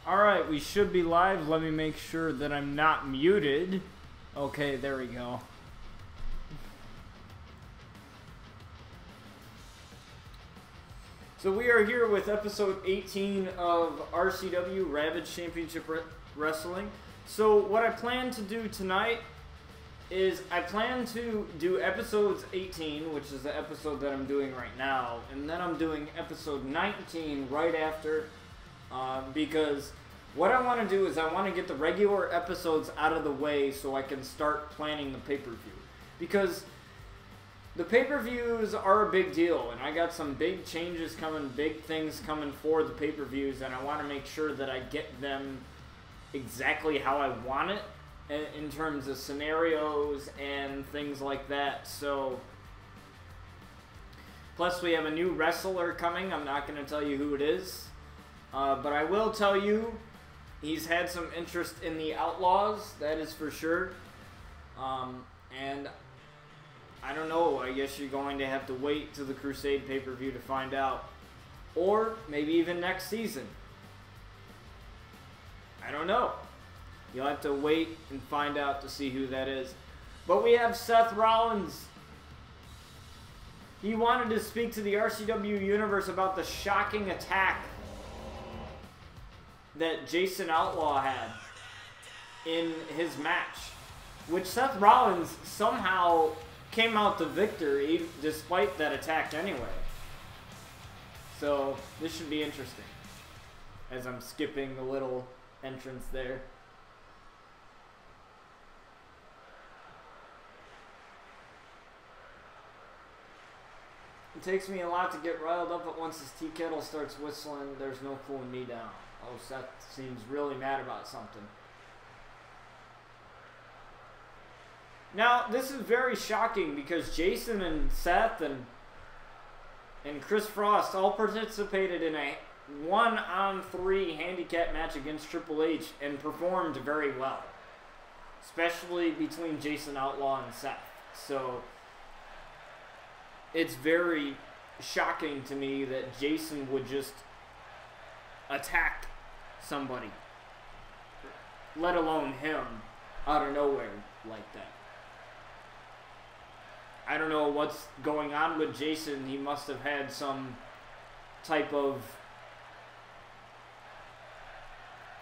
Alright, we should be live. Let me make sure that I'm not muted. Okay, there we go. So we are here with episode 18 of RCW, Ravage Championship Wrestling. So what I plan to do tonight is I plan to do episodes 18, which is the episode that I'm doing right now, and then I'm doing episode 19 right after, because what I want to do is I want to get the regular episodes out of the way so I can start planning the pay-per-view. Because the pay-per-views are a big deal, and I got some big changes coming, big things coming for the pay-per-views, and I want to make sure that I get them exactly how I want it in terms of scenarios and things like that. So, plus we have a new wrestler coming. I'm not going to tell you who it is, but I will tell you he's had some interest in the Outlaws, that is for sure. And I don't know, I guess you're going to have to wait till the Crusade pay-per-view to find out. Or maybe even next season. I don't know. You'll have to wait and find out to see who that is. But we have Seth Rollins. He wanted to speak to the RCW Universe about the shocking attack that Jason Outlaw had in his match, which Seth Rollins somehow came out the victor despite that attack anyway. So this should be interesting, as I'm skipping the little entrance there. It takes me a lot to get riled up, but once his tea kettle starts whistling, there's no cooling me down. Oh, Seth seems really mad about something. Now, this is very shocking because Jason and Seth and Chris Frost all participated in a 1-on-3 handicap match against Triple H and performed very well. Especially between Jason Outlaw and Seth. So it's very shocking to me that Jason would just attack somebody, let alone him, out of nowhere like that. I don't know what's going on with Jason. He must have had some type of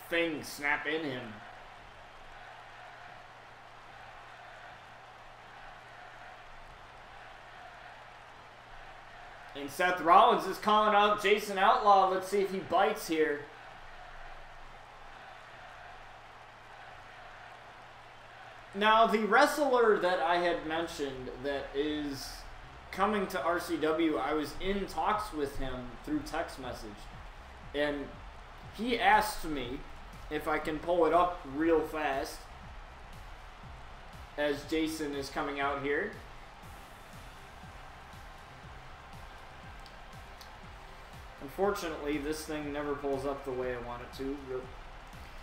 thing snap in him. And Seth Rollins is calling out Jason Outlaw. Let's see if he bites here. Now, the wrestler that I had mentioned that is coming to RCW, I was in talks with him through text message. And he asked me if I can pull it up real fast as Jason is coming out here. Unfortunately, this thing never pulls up the way I want it to.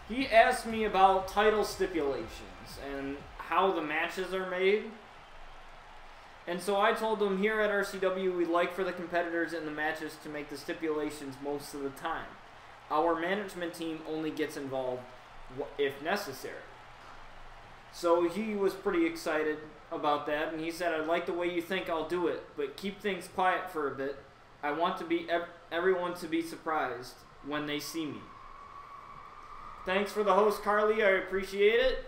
He asked me about title stipulations and how the matches are made. And so I told him here at RCW we'd like for the competitors in the matches to make the stipulations most of the time. Our management team only gets involved if necessary. So he was pretty excited about that, and he said, "I like the way you think, I'll do it, but keep things quiet for a bit. I want to be everyone to be surprised when they see me." Thanks for the host, Carly. I appreciate it.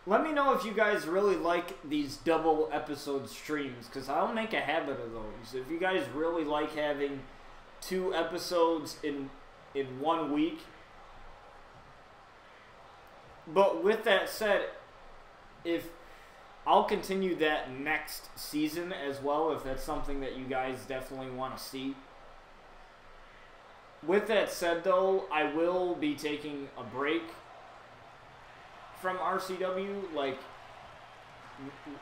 Let me know if you guys really like these double episode streams, because I'll make a habit of those. If you guys really like having 2 episodes in 1 week. But with that said, if I'll continue that next season as well, if that's something that you guys definitely want to see. With that said, though, I will be taking a break from RCW, like,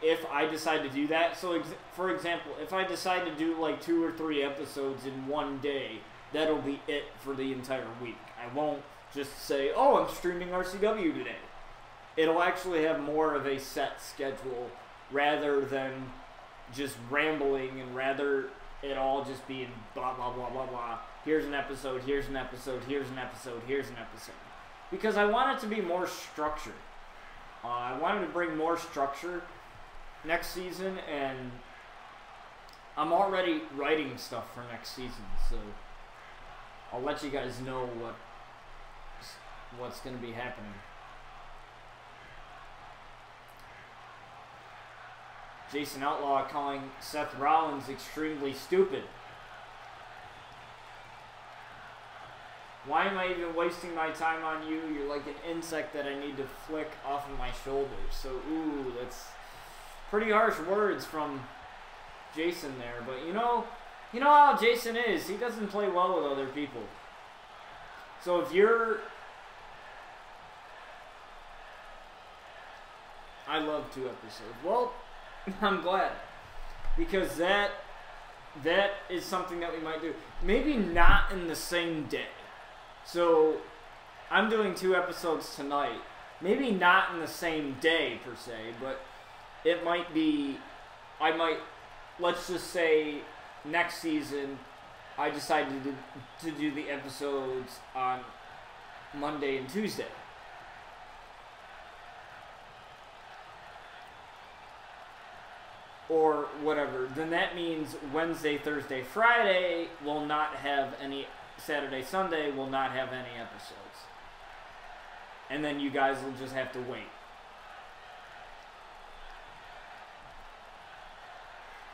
if I decide to do that. So, for example, if I decide to do, like, 2 or 3 episodes in one day, that'll be it for the entire week. I won't just say, oh, I'm streaming RCW today. It'll actually have more of a set schedule rather than just rambling and rather it all just being blah, blah, blah, blah, blah. Here's an episode, here's an episode, here's an episode, here's an episode. Because I want it to be more structured. I wanted to bring more structure next season, and I'm already writing stuff for next season, so I'll let you guys know what's going to be happening. Jason Outlaw calling Seth Rollins extremely stupid. Why am I even wasting my time on you? You're like an insect that I need to flick off of my shoulders. So, ooh, that's pretty harsh words from Jason there. But you know how Jason is. He doesn't play well with other people. So if you're... I love 2 episodes. Well, I'm glad. Because that is something that we might do. Maybe not in the same day. So, I'm doing 2 episodes tonight. Maybe not in the same day, per se, but it might be... let's just say, next season, I decided to do the episodes on Monday and Tuesday. Or whatever. Then that means Wednesday, Thursday, Friday will not have any... Saturday, Sunday will not have any episodes. And then you guys will just have to wait.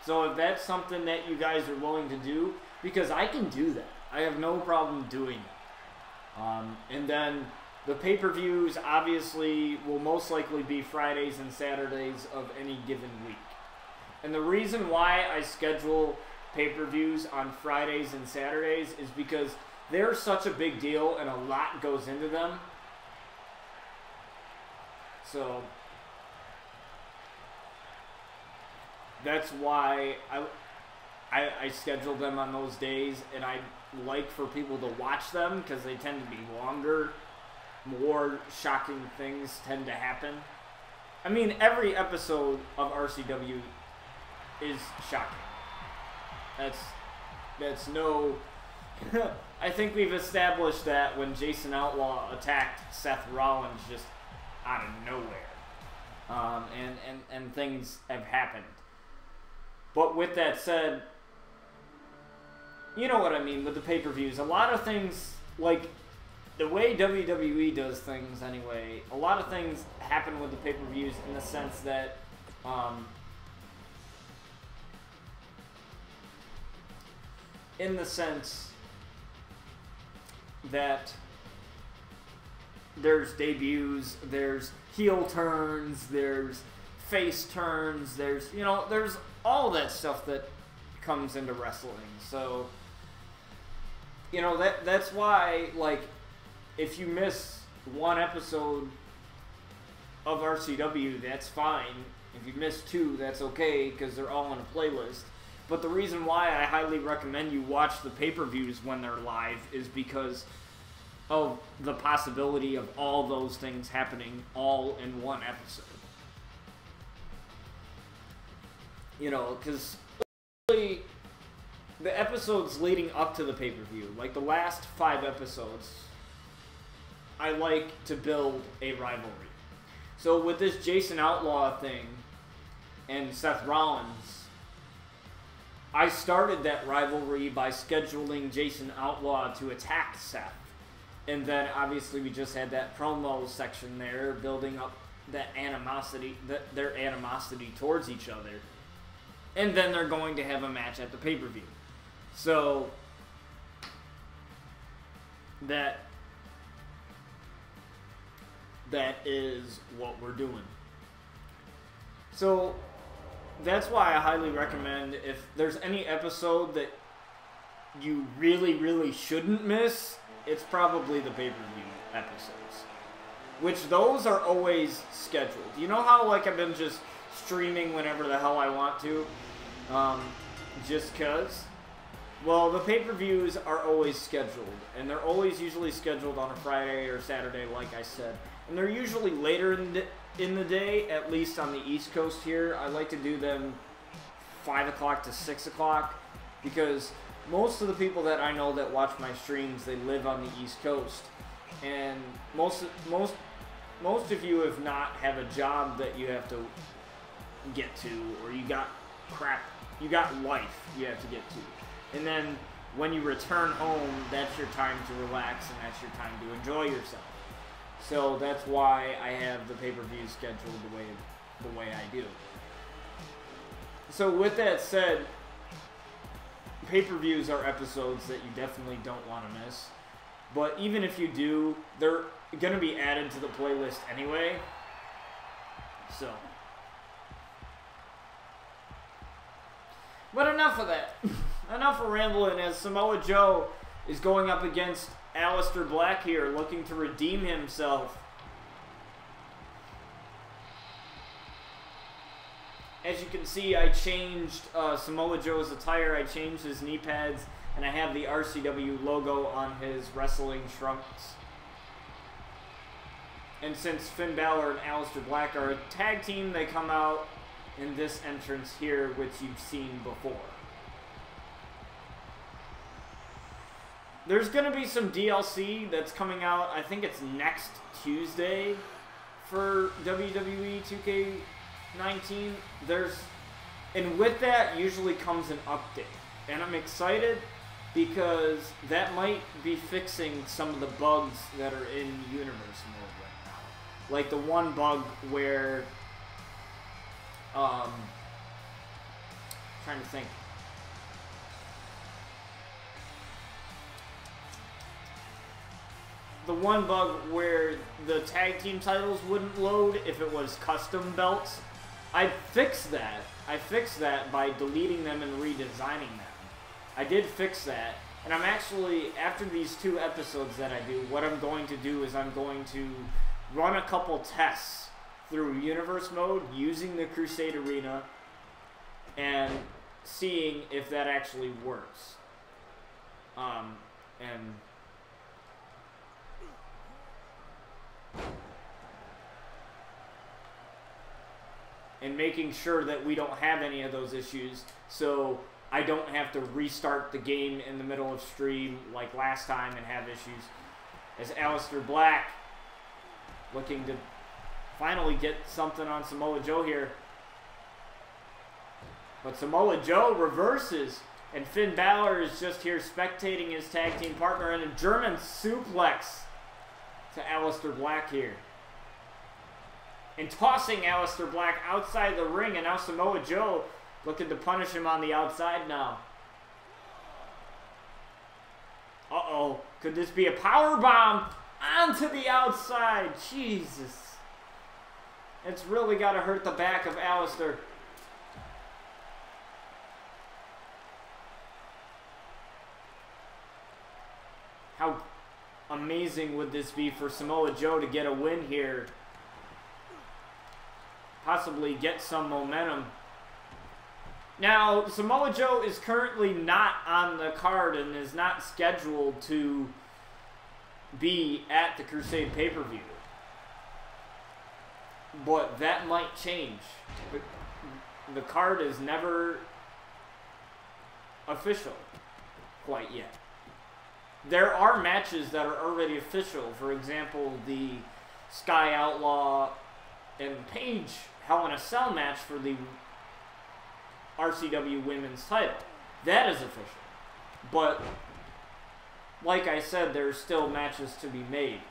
So if that's something that you guys are willing to do, because I can do that. I have no problem doing it. And then the pay-per-views obviously will most likely be Fridays and Saturdays of any given week. And the reason why I schedule pay-per-views on Fridays and Saturdays is because they're such a big deal and a lot goes into them. So that's why I schedule them on those days, and I like for people to watch them because they tend to be longer. More shocking things tend to happen. I mean, every episode of RCW is shocking. That's no... I think we've established that when Jason Outlaw attacked Seth Rollins just out of nowhere. And things have happened. But with that said, you know what I mean with the pay-per-views. A lot of things, like the way WWE does things anyway, a lot of things happen with the pay-per-views in the sense that... in the sense that there's debuts, there's heel turns, there's face turns, there's all that stuff that comes into wrestling. So, that's why, like, if you miss one episode of RCW, that's fine. If you miss 2, that's okay, because they're all on a playlist. But the reason why I highly recommend you watch the pay-per-views when they're live is because of the possibility of all those things happening all in one episode. Because the episodes leading up to the pay-per-view, like the last 5 episodes, I like to build a rivalry. So with this Jason Outlaw thing and Seth Rollins, I started that rivalry by scheduling Jason Outlaw to attack Seth. And then obviously we just had that promo section there building up that animosity, their animosity towards each other. And then they're going to have a match at the pay-per-view. So that is what we're doing. So that's why I highly recommend, if there's any episode that you really, really shouldn't miss, it's probably the pay-per-view episodes. Which those are always scheduled. You know how, like, I've been just streaming whenever the hell I want to? Just cause? Well, the pay-per-views are always scheduled. And they're always usually scheduled on a Friday or Saturday, like I said. And they're usually later in the day, at least on the East Coast here. I like to do them 5 o'clock to 6 o'clock, because most of the people that I know that watch my streams, they live on the East Coast, and most of you have not have a job that you have to get to, or you got life you have to get to, and then when you return home, that's your time to relax and that's your time to enjoy yourself. So that's why I have the pay-per-view scheduled the way I do. So with that said, pay-per-views are episodes that you definitely don't want to miss. But even if you do, they're going to be added to the playlist anyway. So. But enough of that. Enough of rambling, as Samoa Joe is going up against Aleister Black here, looking to redeem himself. As you can see, I changed Samoa Joe's attire. I changed his knee pads, and I have the RCW logo on his wrestling trunks. And since Finn Balor and Aleister Black are a tag team, they come out in this entrance here, which you've seen before. There's going to be some DLC that's coming out, I think it's next Tuesday for WWE 2K19. And with that usually comes an update. And I'm excited because that might be fixing some of the bugs that are in Universe mode right now. Like the one bug where, trying to think. The one bug where the tag team titles wouldn't load if it was custom belts. I fixed that. I fixed that by deleting them and redesigning them. I did fix that. And I'm actually, after these 2 episodes that I do, what I'm going to do is I'm going to run a couple tests through Universe mode using the Crusade Arena and seeing if that actually works. And making sure that we don't have any of those issues, so I don't have to restart the game in the middle of stream like last time and have issues. As Aleister Black looking to finally get something on Samoa Joe here. But Samoa Joe reverses, and Finn Balor is just here spectating his tag team partner, and a German suplex to Aleister Black here. And tossing Aleister Black outside the ring, and now Samoa Joe looking to punish him on the outside now. Uh-oh. Could this be a powerbomb onto the outside? Jesus. It's really got to hurt the back of Aleister. How amazing would this be for Samoa Joe to get a win here? Possibly get some momentum. Now, Samoa Joe is currently not on the card and is not scheduled to be at the Crusade pay-per-view. But that might change. The card is never official quite yet. There are matches that are already official. For example, the Sky Outlaw and Paige Hell in a Cell match for the RCW Women's title. That is official. But, like I said, there's still matches to be made.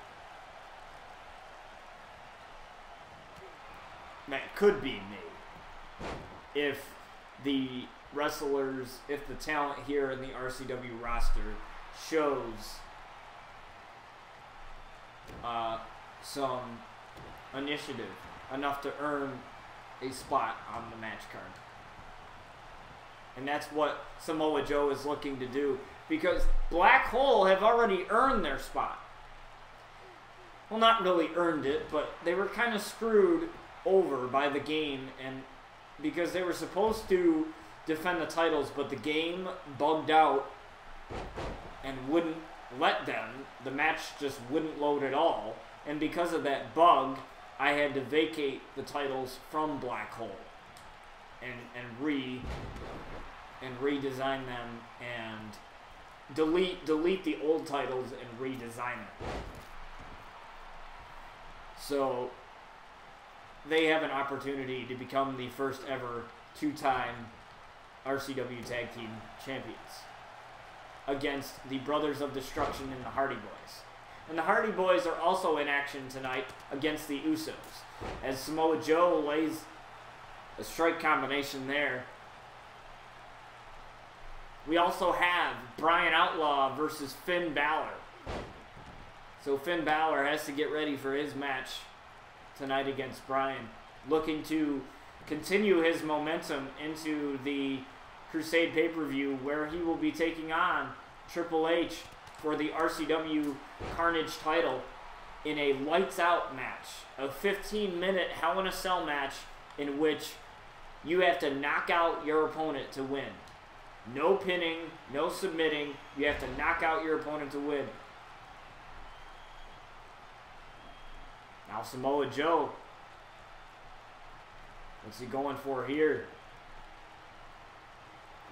That could be made. If the wrestlers, if the talent here in the RCW roster shows some initiative enough to earn a spot on the match card. And that's what Samoa Joe is looking to do, because Black Hole have already earned their spot. Well, not really earned it, but they were kind of screwed over by the game, and because they were supposed to defend the titles, but the game bugged out and wouldn't let them. The match just wouldn't load at all, and because of that bug, I had to vacate the titles from Black Hole. and redesign them and delete the old titles and redesign it. So they have an opportunity to become the first ever two-time RCW Tag Team Champions against the Brothers of Destruction and the Hardy Boys. And the Hardy Boys are also in action tonight against the Usos, as Samoa Joe lays a strike combination there. We also have Brian Outlaw versus Finn Balor. So Finn Balor has to get ready for his match tonight against Brian, looking to continue his momentum into the Crusade pay-per-view, where he will be taking on Triple H for the RCW Carnage title in a lights-out match, a 15-minute Hell in a Cell match in which you have to knock out your opponent to win. No pinning, no submitting. You have to knock out your opponent to win. Now Samoa Joe, what's he going for here?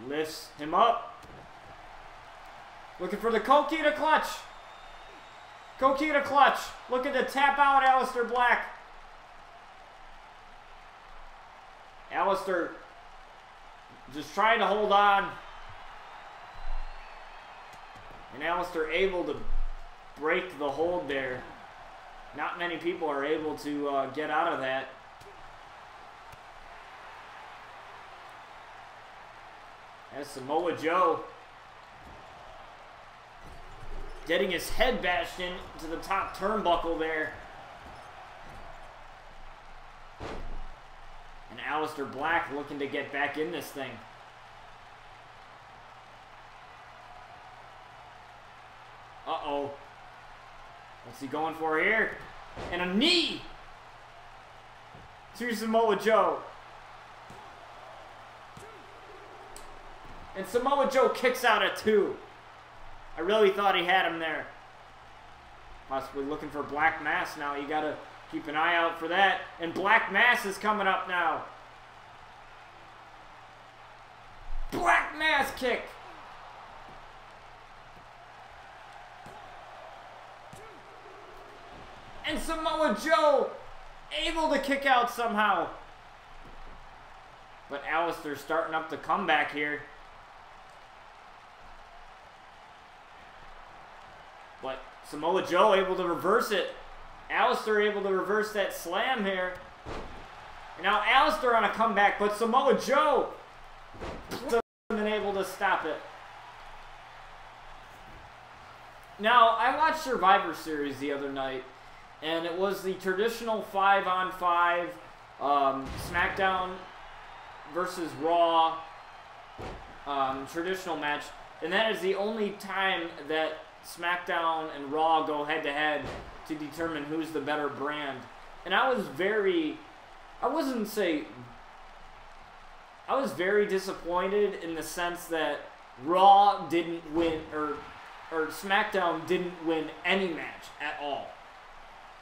Lifts him up. Looking for the Coquina clutch. Coquina clutch. Looking to tap out Aleister Black. Aleister just trying to hold on. And Aleister able to break the hold there. Not many people are able to get out of that. As Samoa Joe getting his head bashed into the top turnbuckle there. And Aleister Black looking to get back in this thing. Uh-oh. What's he going for here? And a knee to Samoa Joe. And Samoa Joe kicks out at 2. I really thought he had him there. Possibly looking for Black Mass now. You gotta keep an eye out for that. And Black Mass is coming up now. Black Mass kick. And Samoa Joe able to kick out somehow. But Aleister starting up the comeback here. But Samoa Joe able to reverse it. Aleister able to reverse that slam here. And now Aleister on a comeback, but Samoa Joe hasn't been able to stop it. Now, I watched Survivor Series the other night, and it was the traditional 5-on-5 SmackDown versus Raw traditional match. And that is the only time that SmackDown and Raw go head-to-head to determine who's the better brand. And I was very disappointed in the sense that Raw didn't win, or SmackDown didn't win any match at all.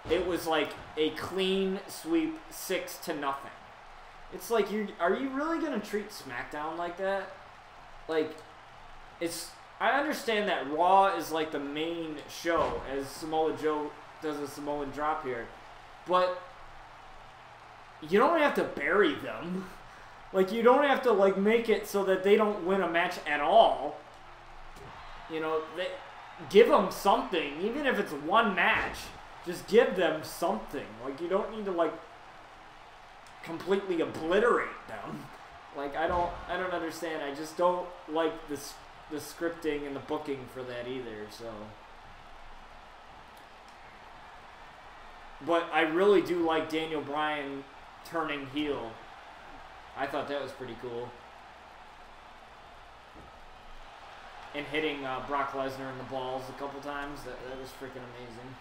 It was like a clean sweep, 6-0. It's like, are you really gonna treat SmackDown like that? Like, I understand that Raw is like the main show, as Samoa Joe does a Samoan drop here, but you don't have to bury them. Like, you don't have to like make it so that they don't win a match at all. You know, give them something, even if it's one match. Just give them something. Like, you don't need to like completely obliterate them. Like, I don't understand. I just don't like the scripting and the booking for that either, so. But I really do like Daniel Bryan turning heel. I thought that was pretty cool. And hitting Brock Lesnar in the balls a couple times. That was freaking amazing.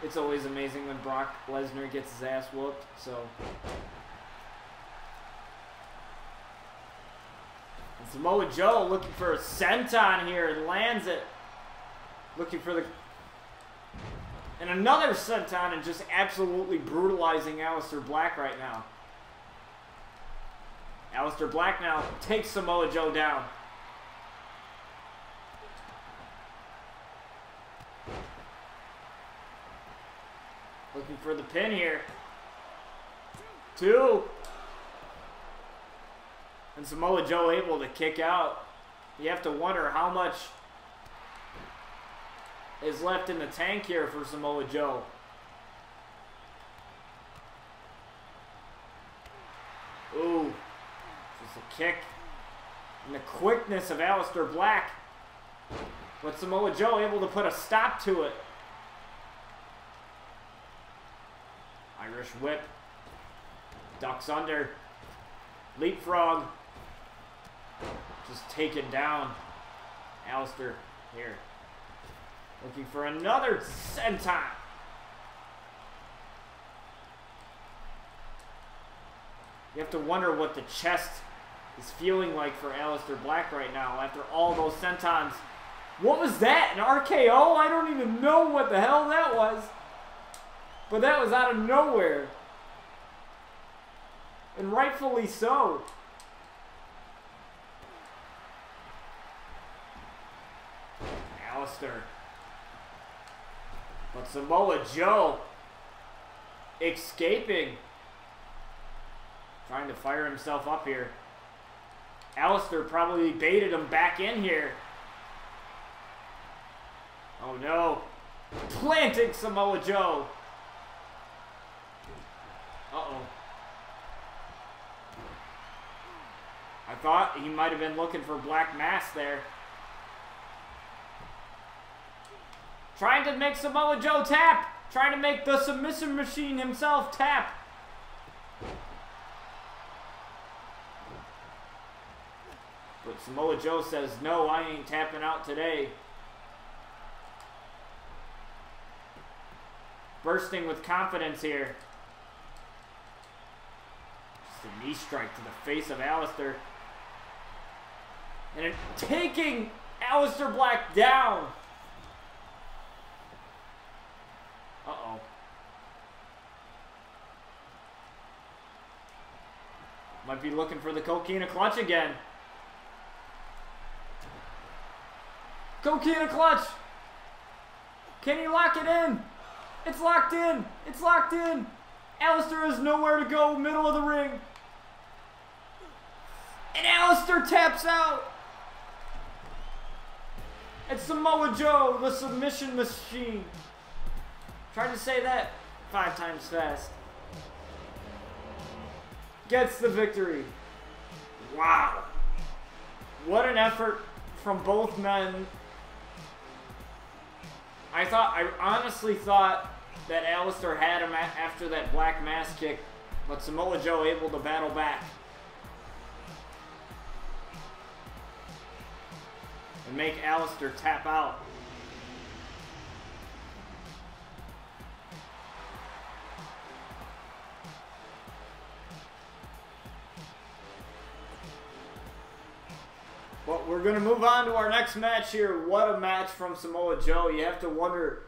It's always amazing when Brock Lesnar gets his ass whooped, so. And Samoa Joe looking for a senton here and lands it. Looking for the... And another senton and just absolutely brutalizing Aleister Black right now. Aleister Black now takes Samoa Joe down. Looking for the pin here. 2. And Samoa Joe able to kick out. You have to wonder how much is left in the tank here for Samoa Joe. Ooh. Just a kick. And the quickness of Aleister Black. But Samoa Joe able to put a stop to it. Irish whip. Ducks under. Leapfrog. Just taken down. Aleister here. Looking for another senton. You have to wonder what the chest is feeling like for Aleister Black right now after all those sentons. What was that? An RKO? I don't even know what the hell that was. But that was out of nowhere. And rightfully so. Aleister. But Samoa Joe escaping. Trying to fire himself up here. Aleister probably baited him back in here. Oh no. Planting Samoa Joe. Uh-oh. I thought he might have been looking for Black Mass there. Trying to make Samoa Joe tap. Trying to make the submission machine himself tap. But Samoa Joe says, no, I ain't tapping out today. Bursting with confidence here. Just a knee strike to the face of Aleister. And taking Aleister Black down. Uh-oh. Might be looking for the Coquina Clutch again. Coquina Clutch! Can he lock it in? It's locked in! It's locked in! Aleister has nowhere to go, middle of the ring. And Aleister taps out! It's Samoa Joe, the submission machine. Tried to say that 5 times fast. Gets the victory. Wow. What an effort from both men. I honestly thought that Aleister had him after that Black Mass kick, but Samoa Joe able to battle back. And make Aleister tap out. But we're going to move on to our next match here. What a match from Samoa Joe. You have to wonder,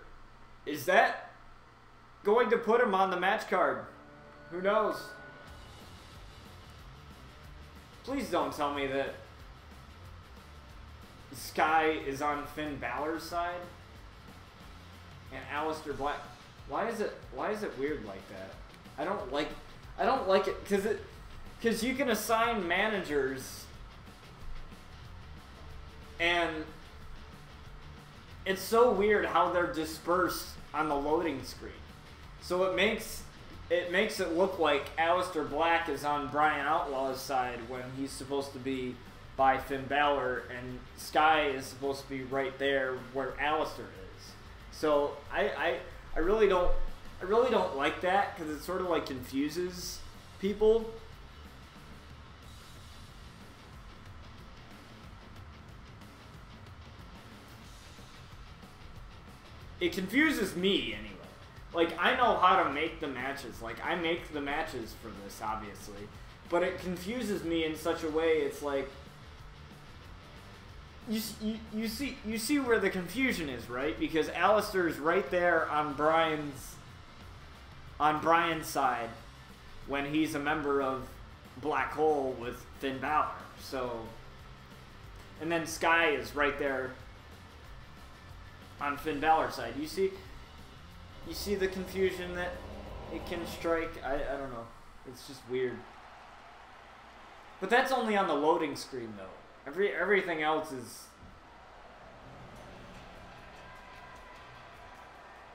is that going to put him on the match card? Who knows? Please don't tell me that Sky is on Finn Balor's side and Aleister Black. Why is it weird like that? I don't like it because you can assign managers. And it's so weird how they're dispersed on the loading screen. So it makes it look like Aleister Black is on Brian Outlaw's side when he's supposed to be by Finn Balor, and Sky is supposed to be right there where Aleister is. So I really don't like that because it sort of like confuses people. It confuses me anyway. Like, I know how to make the matches. Like, I make the matches for this, obviously. But it confuses me in such a way, it's like, you see where the confusion is, right? Because Alistair's right there on Brian's side when he's a member of Black Hole with Finn Balor. So, and then Sky is right there on Finn Balor's side. You see the confusion that it can strike? I don't know. It's just weird. But that's only on the loading screen, though. Everything else is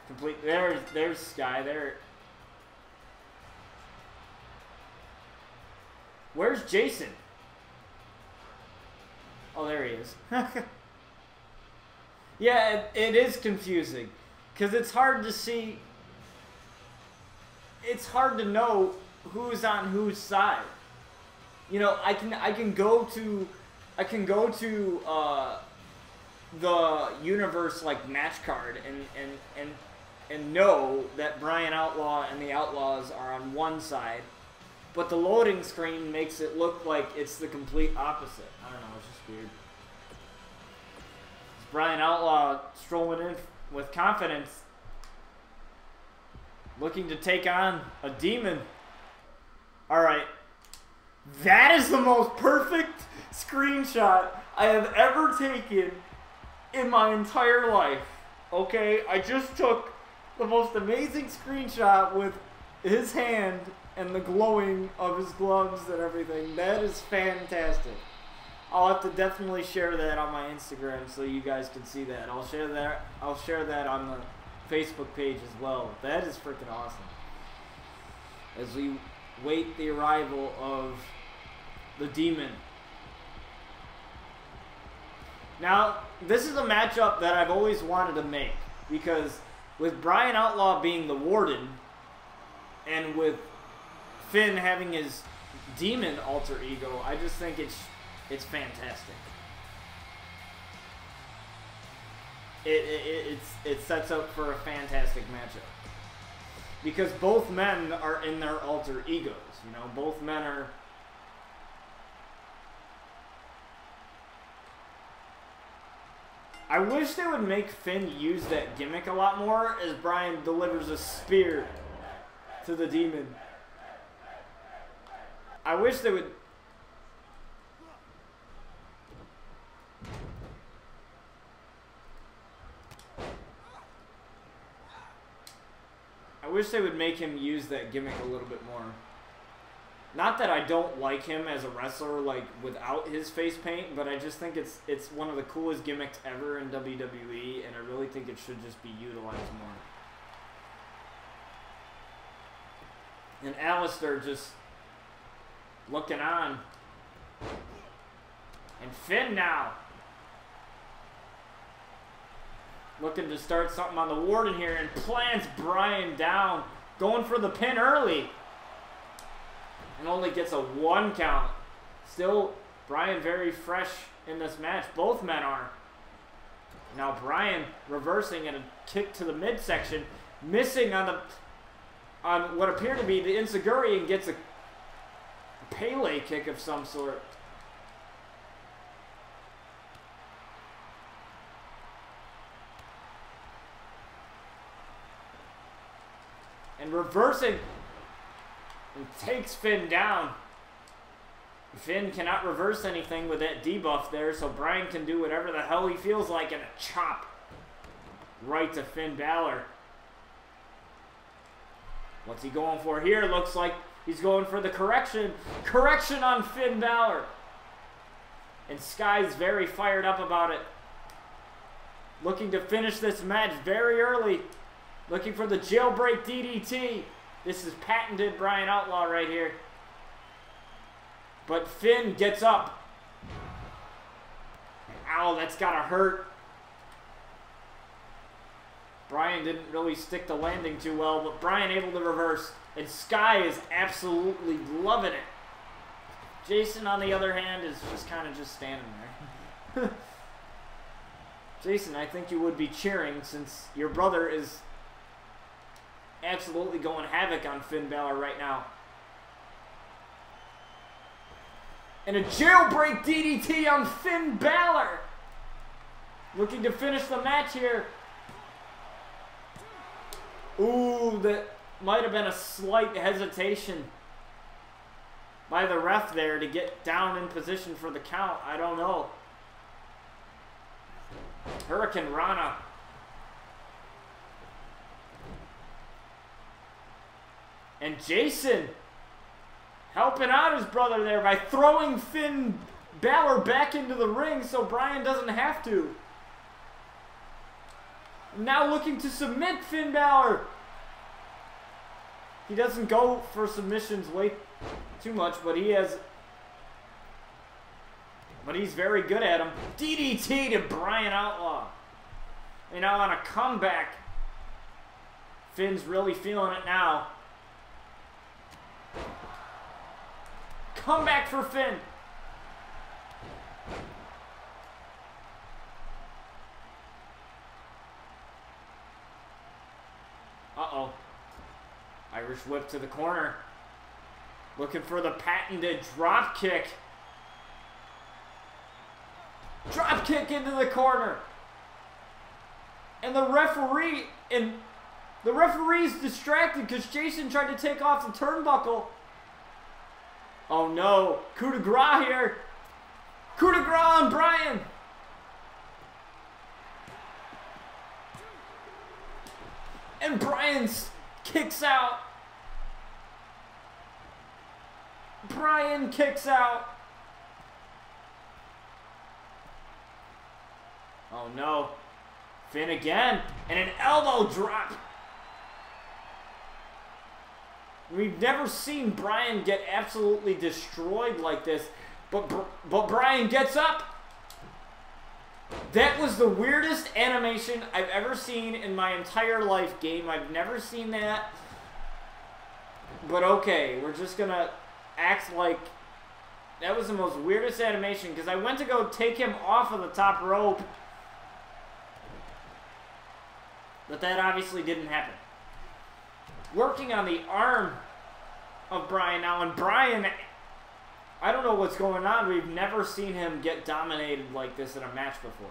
complete. There's Sky. There. Where's Jason? Oh, there he is. Yeah, it is confusing because it's hard to see. It's hard to know who's on whose side. You know, I can go to the universe like match card and know that Brian Outlaw and the Outlaws are on one side, but the loading screen makes it look like it's the complete opposite. I don't know, it's just weird. It's Brian Outlaw strolling in with confidence, looking to take on a demon. Alright. That is the most perfect screenshot I have ever taken in my entire life. Okay? I just took the most amazing screenshot with his hand and the glowing of his gloves and everything. That is fantastic. I'll have to definitely share that on my Instagram so you guys can see that. I'll share that on the Facebook page as well. That is freaking awesome. As we wait the arrival of the demon. Now, this is a matchup that I've always wanted to make because with Brian Outlaw being the Warden and with Finn having his demon alter ego, I just think it's fantastic. It sets up for a fantastic matchup. Because both men are in their alter egos, you know, both men are. I wish they would make Finn use that gimmick a lot more as Brian delivers a spear to the demon. I wish they would. I wish they would make him use that gimmick a little bit more. Not that I don't like him as a wrestler, like, without his face paint, but I just think it's one of the coolest gimmicks ever in WWE, and I really think it should just be utilized more. And Alistair just looking on. And Finn now. Looking to start something on the Warden here and plants Brian down. Going for the pin early. And only gets a 1 count. Still, Brian very fresh in this match. Both men are. Now Brian reversing and a kick to the midsection. Missing on what appeared to be the Enziguri and gets a Pele kick of some sort. And reversing and takes Finn down. Finn cannot reverse anything with that debuff there, so Brian can do whatever the hell he feels like and a chop right to Finn Balor. What's he going for here? Looks like he's going for the correction. Correction on Finn Balor. And Sky's very fired up about it. Looking to finish this match very early. Looking for the jailbreak DDT. This is patented Brian Outlaw right here. But Finn gets up. Ow, that's gotta hurt. Brian didn't really stick the landing too well, but Brian able to reverse. And Sky is absolutely loving it. Jason, on the other hand, is just kind of just standing there. Jason, I think you would be cheering since your brother is absolutely going havoc on Finn Balor right now. And a jailbreak DDT on Finn Balor. Looking to finish the match here. Ooh, that might have been a slight hesitation by the ref there to get down in position for the count. I don't know. Hurricane Rana. And Jason helping out his brother there by throwing Finn Balor back into the ring so Bryan doesn't have to. Now looking to submit Finn Balor. He doesn't go for submissions way too much, but he has. But he's very good at them. DDT to Bryan Outlaw. And now on a comeback. Finn's really feeling it now. Comeback for Finn. Uh-oh. Irish whip to the corner. Looking for the patented drop kick. Drop kick into the corner. And the referee's distracted because Jason tried to take off the turnbuckle. Oh no. Coup de grace here. Coup de grace on Bryan. And Bryan kicks out. Bryan kicks out. Oh no. Finn again. And an elbow drop. We've never seen Bryan get absolutely destroyed like this. But Bryan gets up. That was the weirdest animation I've ever seen in my entire life game. I've never seen that. But okay, we're just going to act like that was the most weirdest animation because I went to go take him off of the top rope. But that obviously didn't happen. Working on the arm of Bryan now. And Bryan, I don't know what's going on. We've never seen him get dominated like this in a match before.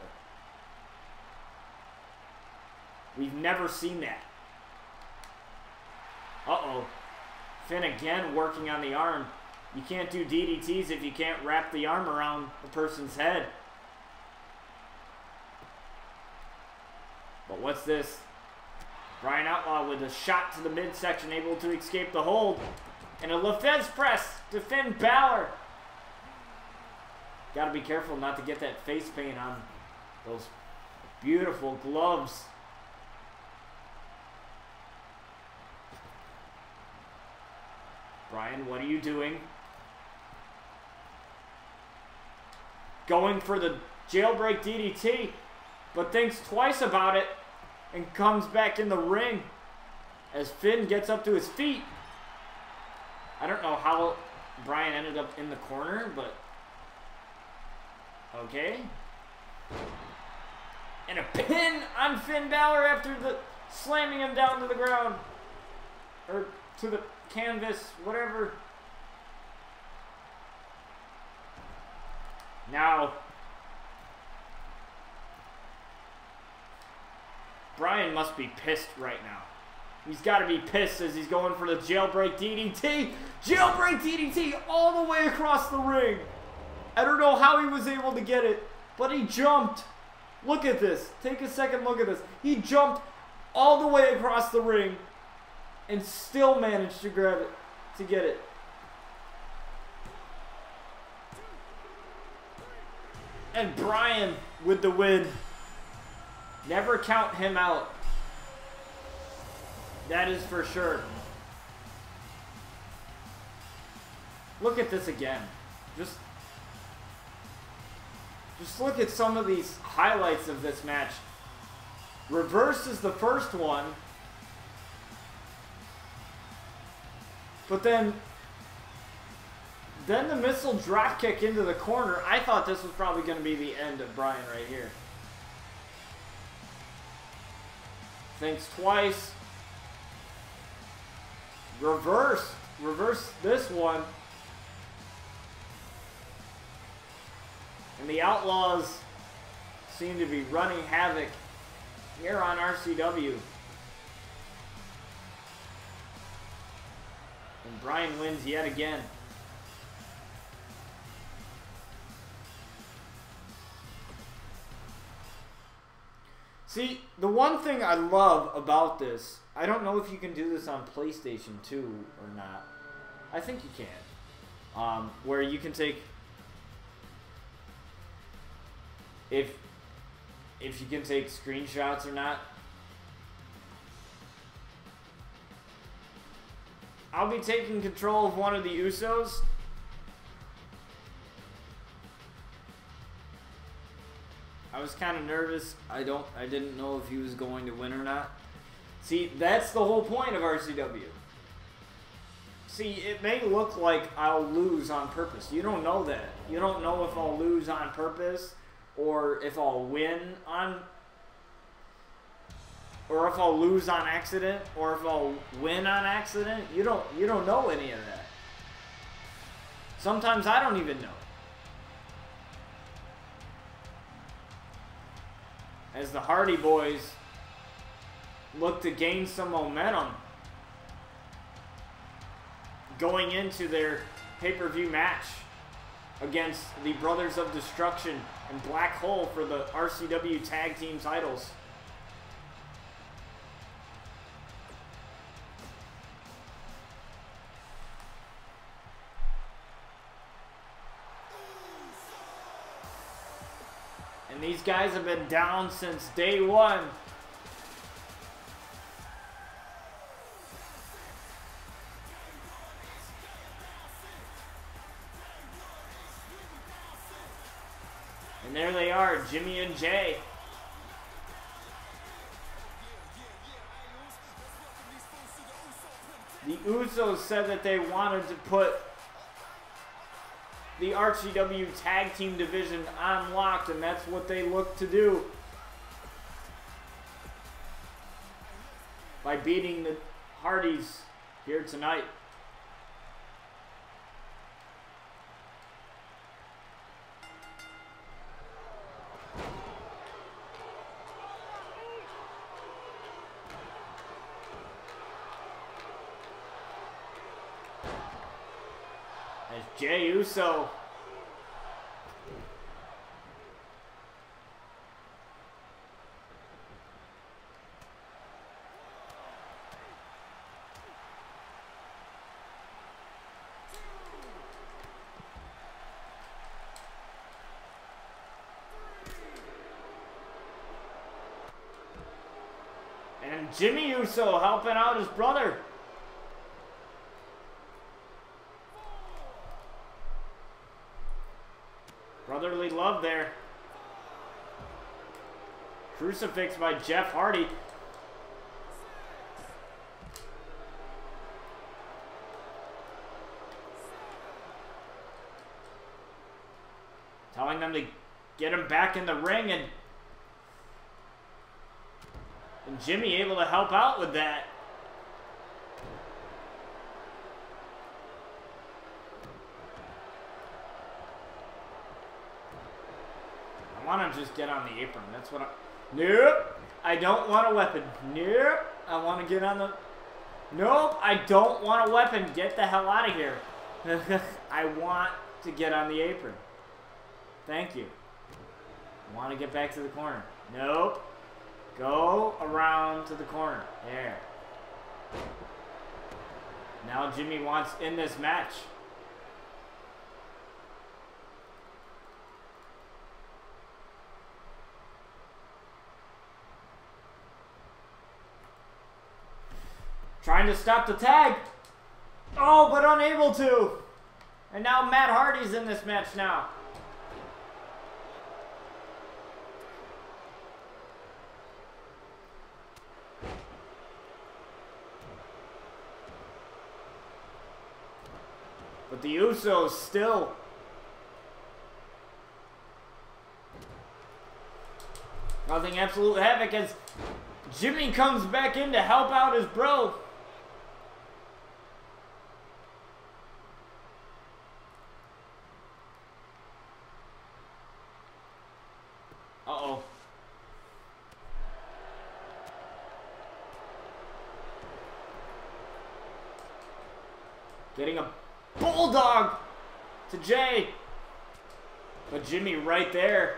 We've never seen that. Uh-oh. Finn again working on the arm. You can't do DDTs if you can't wrap the arm around the person's head. But what's this? Bryan Outlaw with a shot to the midsection, able to escape the hold. And a Lefez press to Finn Balor. Gotta be careful not to get that face paint on those beautiful gloves. Bryan, what are you doing? Going for the jailbreak DDT, but thinks twice about it and comes back in the ring as Finn gets up to his feet. I don't know how Bryan ended up in the corner, but okay. And a pin on Finn Balor after the slamming him down to the ground. Or to the canvas, whatever. Now, Bryan must be pissed right now. He's got to be pissed as he's going for the jailbreak DDT. Jailbreak DDT all the way across the ring. I don't know how he was able to get it, but he jumped. Look at this. Take a second look at this. He jumped all the way across the ring and still managed to grab it, to get it. And Bryan with the win. Never count him out. That is for sure. Look at this again. Just look at some of these highlights of this match. Reverse is the first one. But then the missile drop kick into the corner. I thought this was probably going to be the end of Bryan right here. Thinks twice. Reverse this one. And the Outlaws seem to be running havoc here on RCW. And Bryan wins yet again. See, the one thing I love about this, I don't know if you can do this on PlayStation 2 or not. I think you can. Where you can take, if you can take screenshots or not. I'll be taking control of one of the Usos. I was kind of nervous. I didn't know if he was going to win or not. See, that's the whole point of RCW. See, it may look like I'll lose on purpose. You don't know that. You don't know if I'll lose on purpose or if I'll win on, or if I'll lose on accident or if I'll win on accident. You don't know any of that. Sometimes I don't even know. As the Hardy Boys look to gain some momentum going into their pay-per-view match against the Brothers of Destruction and Black Hole for the RCW Tag Team titles. And these guys have been down since day one. And there they are, Jimmy and Jay. The Usos said that they wanted to put the RCW Tag Team division on lock, and that's what they look to do by beating the Hardys here tonight. As Jey Uso and Jimmy Uso helping out his brother. Brotherly love there. Crucifix by Jeff Hardy. Telling them to get him back in the ring, and Jimmy able to help out with that. I want to just get on the apron. That's what I... Nope. I don't want a weapon. Nope. I want to get on the... Nope. I don't want a weapon. Get the hell out of here. I want to get on the apron. Thank you. I want to get back to the corner. Nope. Go around to the corner. There. Now Jimmy wants in this match. Trying to stop the tag. Oh, but unable to. And now Matt Hardy's in this match now. But the Usos still causing absolute havoc as Jimmy comes back in to help out his bro. Uh-oh. Getting a bulldog to Jay. But Jimmy right there.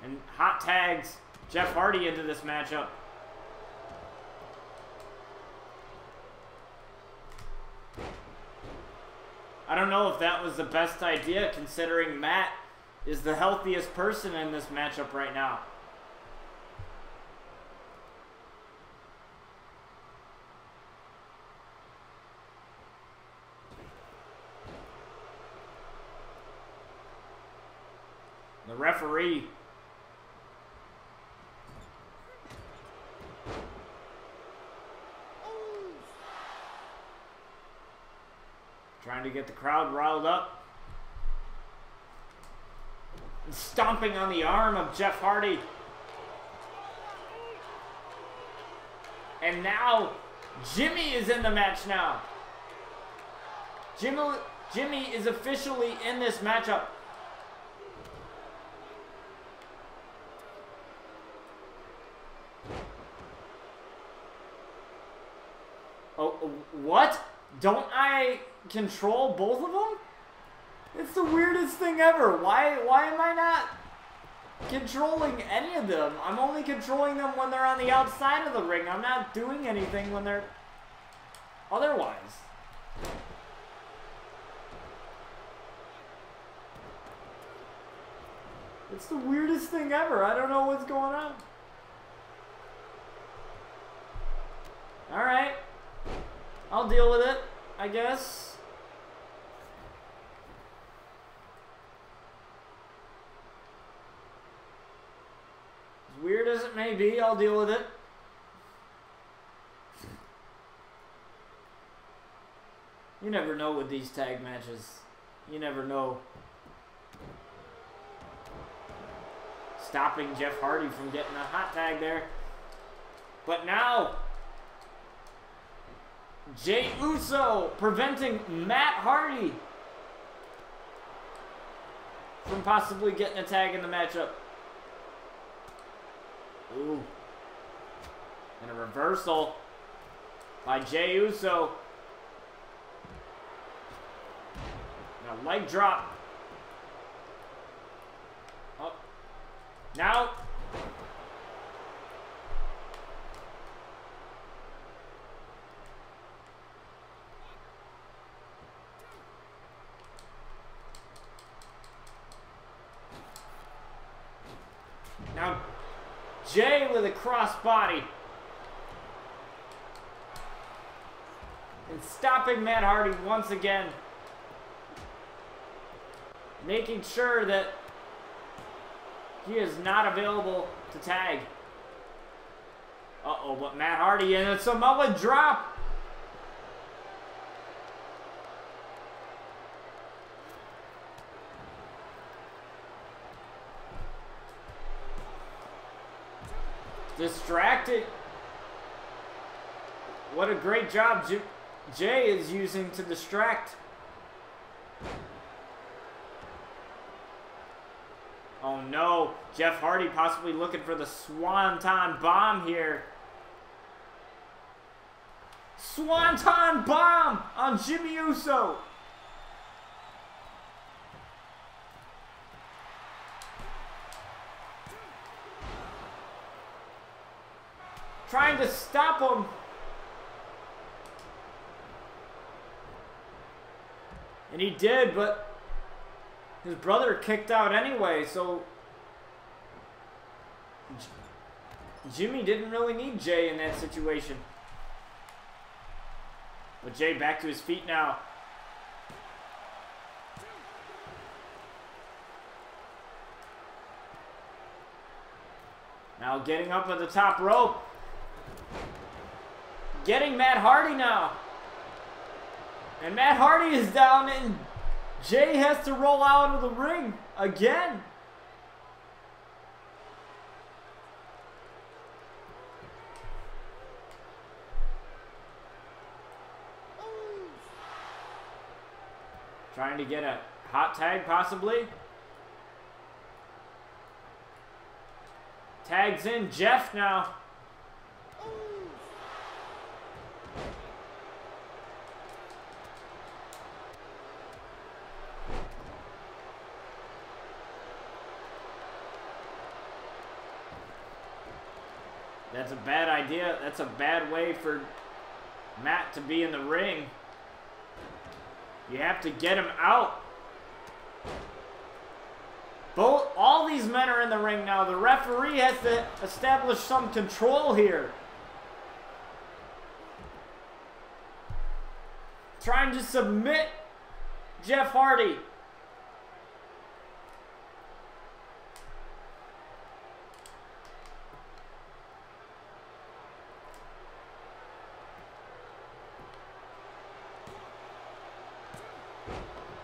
And hot tags Jeff Hardy into this matchup. I don't know if that was the best idea, considering Matt is the healthiest person in this matchup right now. The referee trying to get the crowd riled up. And stomping on the arm of Jeff Hardy. And now Jimmy is in the match now. Jimmy is officially in this matchup. Oh, what? Don't I control both of them? It's the weirdest thing ever. Why am I not controlling any of them? I'm only controlling them when they're on the outside of the ring. I'm not doing anything when they're otherwise. It's the weirdest thing ever. I don't know what's going on. Alright. I'll deal with it, I guess. As weird as it may be, I'll deal with it. You never know with these tag matches. You never know. Stopping Jeff Hardy from getting a hot tag there. But now Jey Uso preventing Matt Hardy from possibly getting a tag in the matchup. Ooh. And a reversal by Jey Uso. And a leg drop. Oh. Now. Now, Jay with a crossbody. And stopping Matt Hardy once again. Making sure that he is not available to tag. Uh-oh, but Matt Hardy and a Samoa drop. Distracted. What a great job Jay is using to distract. Oh no, Jeff Hardy possibly looking for the Swanton Bomb here. Swanton Bomb on Jimmy Uso. Trying to stop him. And he did, but his brother kicked out anyway, so Jimmy didn't really need Jay in that situation. But Jay back to his feet now. Now getting up at the top rope. Getting Matt Hardy now. And Matt Hardy is down and Jay has to roll out of the ring again. Trying to get a hot tag possibly. Tags in Jeff now. That's a bad idea. That's a bad way for Matt to be in the ring. You have to get him out. All these men are in the ring now. The referee has to establish some control here. Trying to submit Jeff Hardy.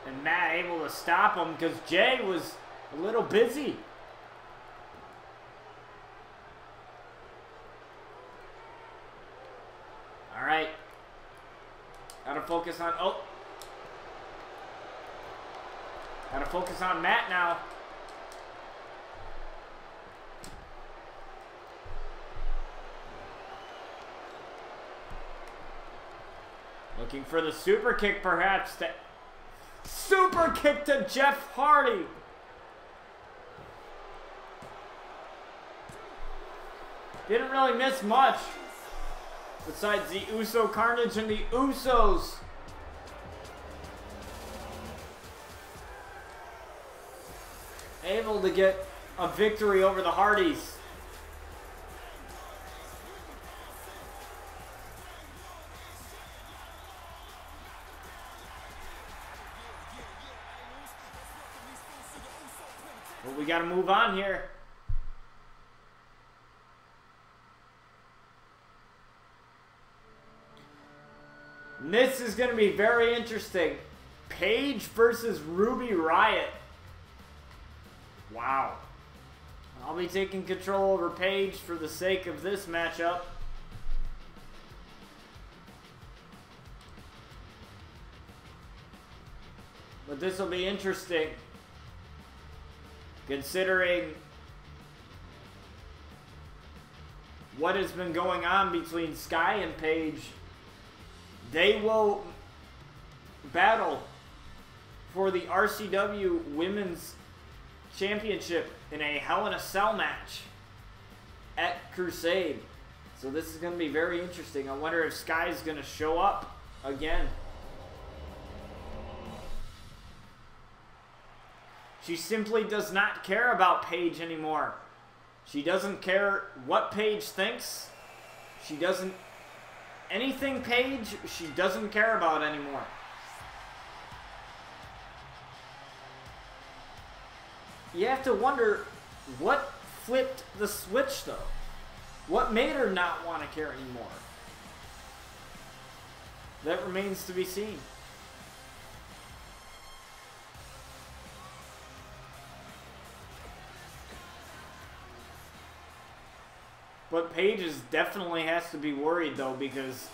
And Matt able to stop him because Jay was a little busy. All right. Gotta focus on, gotta focus on Matt now. Looking for the super kick perhaps. Super kick to Jeff Hardy. Didn't really miss much. Besides the Uso Carnage and the Usos. Able to get a victory over the Hardys. But we got to move on here. This is going to be very interesting. Paige versus Ruby Riott. Wow. I'll be taking control over Paige for the sake of this matchup. But this will be interesting. Considering what has been going on between Sky and Paige. They will battle for the RCW Women's Championship in a Hell in a Cell match at Crusade. So this is going to be very interesting. I wonder if Sky's going to show up again. She simply does not care about Paige anymore. She doesn't care what Paige thinks. She doesn't... Anything Paige, she doesn't care about anymore. You have to wonder what flipped the switch, though. What made her not want to care anymore? That remains to be seen. But Paige definitely has to be worried, though, because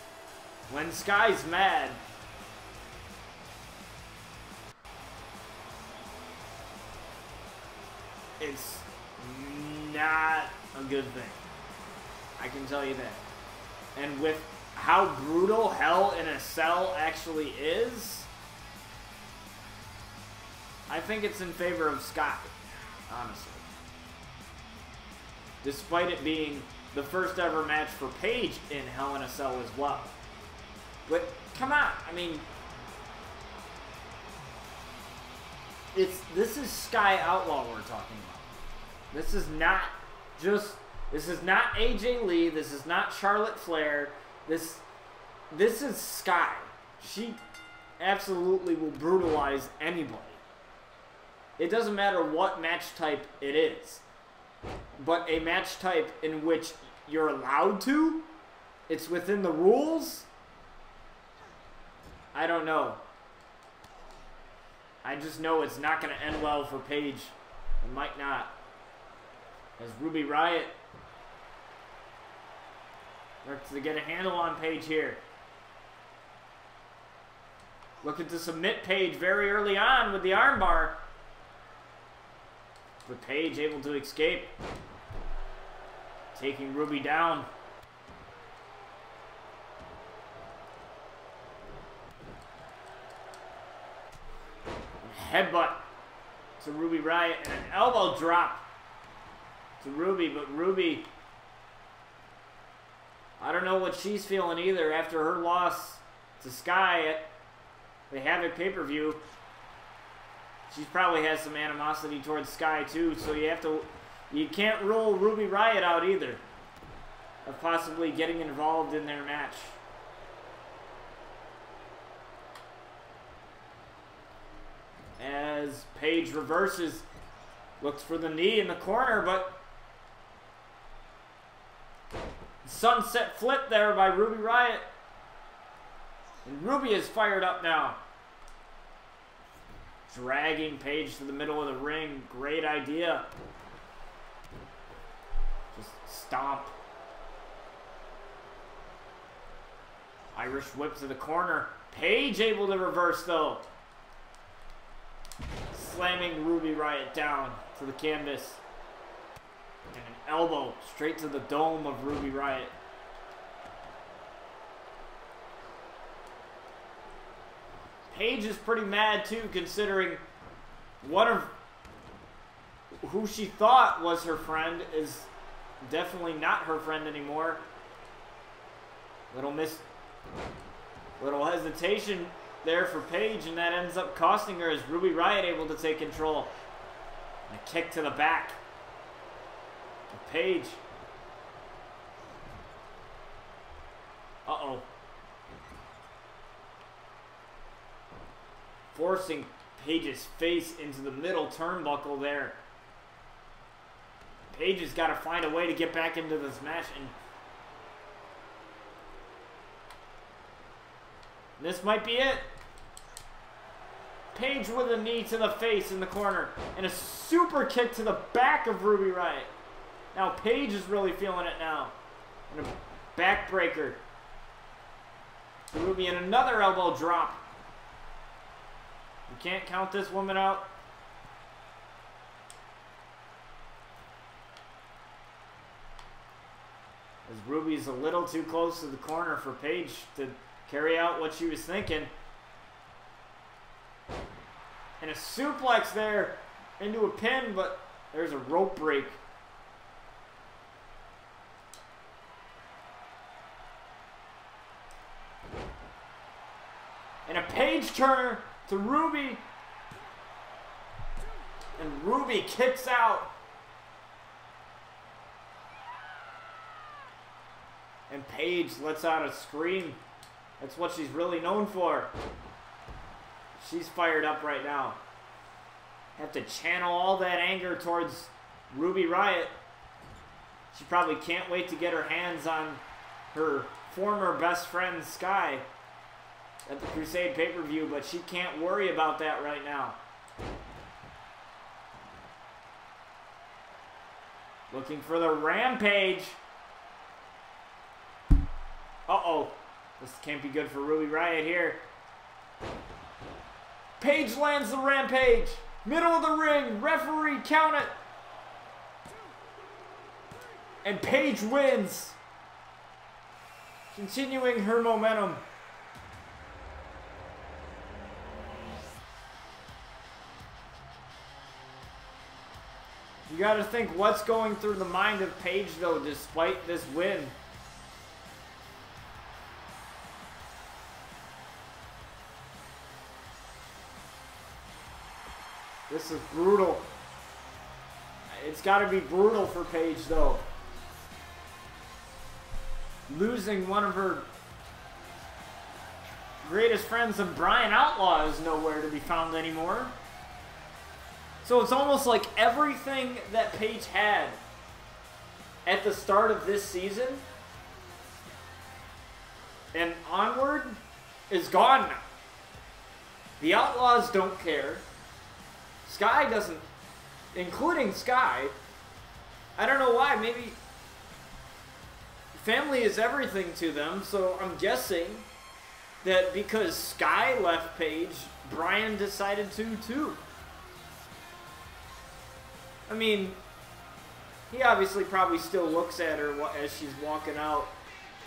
when Sky's mad, it's not a good thing. I can tell you that. And with how brutal Hell in a Cell actually is, I think it's in favor of Sky, honestly. Despite it being the first ever match for Paige in Hell in a Cell as well. But come on, I mean, this is Sky Outlaw we're talking about. This is not AJ Lee, this is not Charlotte Flair. This is Sky. She absolutely will brutalize anybody. It doesn't matter what match type it is. But a match type in which you're allowed to, it's within the rules, I don't know. I just know it's not going to end well for Paige. It might not. As Ruby Riott starts to get a handle on Paige here. Looking to submit Paige very early on with the armbar. But Paige able to escape. Taking Ruby down. Headbutt to Ruby Riott and an elbow drop to Ruby, but Ruby I don't know what she's feeling either after her loss to Sky at the Havoc pay-per-view. She probably has some animosity towards Sky too, so you can't rule Ruby Riott out either of possibly getting involved in their match. As Paige reverses, looks for the knee in the corner, but sunset flip there by Ruby Riott. And Ruby is fired up now. Dragging Paige to the middle of the ring. Great idea. Just stomp. Irish whip to the corner. Paige able to reverse though. Slamming Ruby Riott down to the canvas. And an elbow straight to the dome of Ruby Riott. Paige is pretty mad too, considering one of who she thought was her friend is definitely not her friend anymore. Little hesitation there for Paige, and that ends up costing her as Ruby Riott able to take control. And a kick to the back of Paige. Uh-oh. Forcing Paige's face into the middle turnbuckle there. Paige has got to find a way to get back into this match, and this might be it. Paige with a knee to the face in the corner, and a super kick to the back of Ruby Riott. Now Paige is really feeling it now. And a backbreaker to Ruby, and another elbow drop. You can't count this woman out. As Ruby's a little too close to the corner for Paige to carry out what she was thinking. And a suplex there into a pin, but there's a rope break. And a page turner to Ruby. And Ruby kicks out. And Paige lets out a scream. That's what she's really known for. She's fired up right now. Have to channel all that anger towards Ruby Riott. She probably can't wait to get her hands on her former best friend Sky at the Crusade pay-per-view, but she can't worry about that right now. Looking for the Rampage. Uh-oh. This can't be good for Ruby Riott here. Paige lands the Rampage. Middle of the ring. Referee, count it. And Paige wins. Continuing her momentum. You gotta think what's going through the mind of Paige though, despite this win. This is brutal. It's got to be brutal for Paige, though. Losing one of her greatest friends and Brian Outlaw is nowhere to be found anymore. So it's almost like everything that Paige had at the start of this season and onward is gone now. The Outlaws don't care. Sky doesn't, including Sky. I don't know why. Maybe family is everything to them, so I'm guessing that because Sky left Paige, Brian decided to too. I mean, he obviously probably still looks at her as she's walking out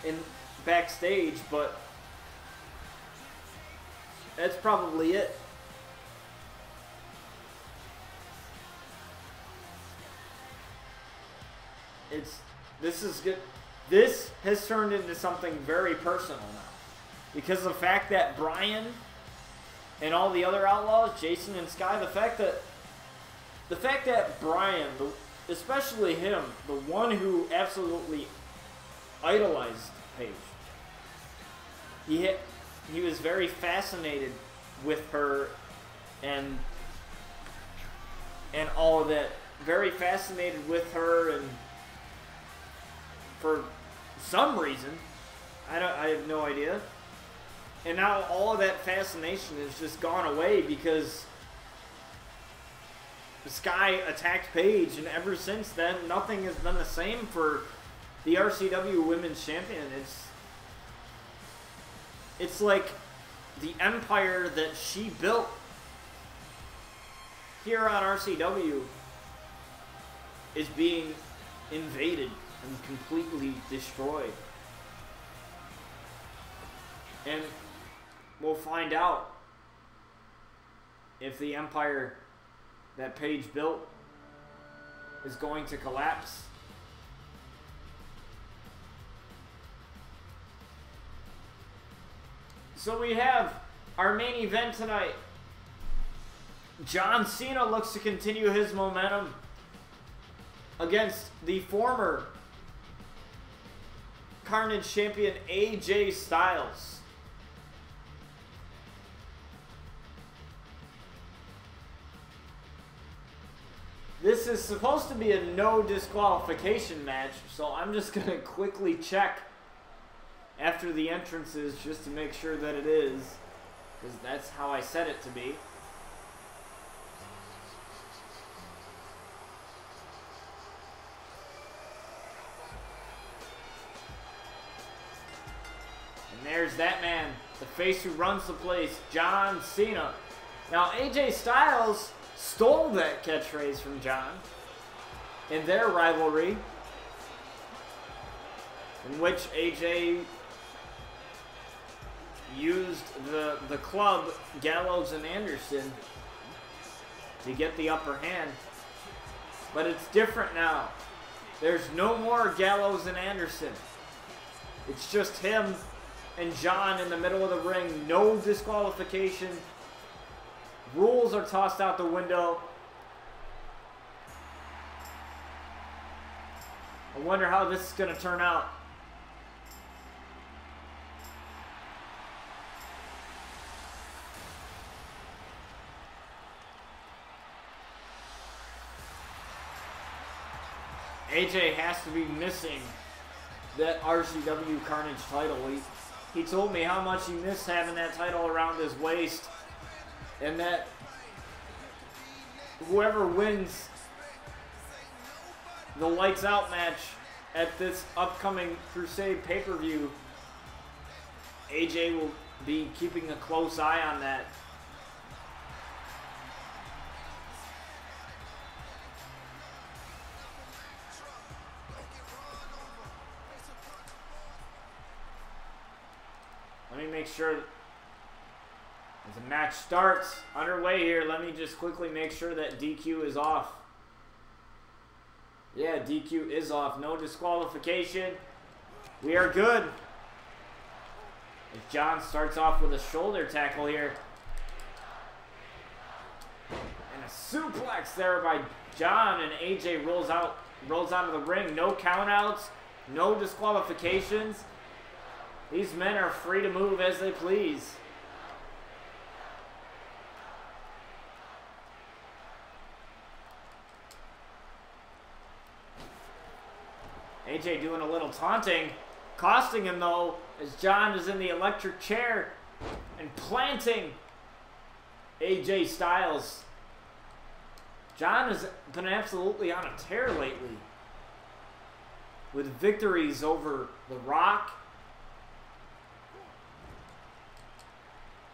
in backstage, but that's probably it. This is good. this has turned into something very personal now. Because of the fact that Brian and all the other outlaws, Jason and Sky, the fact that Brian, especially him, the one who absolutely idolized Paige, he was very fascinated with her and all of that. Very fascinated with her, and for some reason, I have no idea. And now all of that fascination has just gone away because Sky attacked Paige, and ever since then, nothing has been the same for the RCW Women's Champion. It's like the empire that she built here on RCW is being invaded and completely destroyed. And we'll find out if the empire that Paige built is going to collapse. So we have our main event tonight. John Cena looks to continue his momentum against the former Carnage champion AJ Styles. This is supposed to be a no disqualification match, so I'm just going to quickly check after the entrances just to make sure that it is, because that's how I set it to be. And there's that man, the face who runs the place, John Cena. Now, AJ Styles stole that catchphrase from John in their rivalry, in which AJ used the club, Gallows and Anderson, to get the upper hand. But it's different now. There's no more Gallows and Anderson. It's just him and John in the middle of the ring. No disqualification. Rules are tossed out the window. I wonder how this is going to turn out. AJ has to be missing that RCW Carnage title. He told me how much he missed having that title around his waist, and that whoever wins the Lights Out match at this upcoming Crusade pay-per-view, AJ will be keeping a close eye on that. Let me make sure as the match starts underway here, let me just quickly make sure that DQ is off. Yeah, DQ is off. No disqualification. We are good. As John starts off with a shoulder tackle here. And a suplex there by John, and AJ rolls out of the ring. No countouts, no disqualifications. These men are free to move as they please. AJ doing a little taunting, costing him though, as John is in the electric chair and planting AJ Styles. John has been absolutely on a tear lately, with victories over The Rock,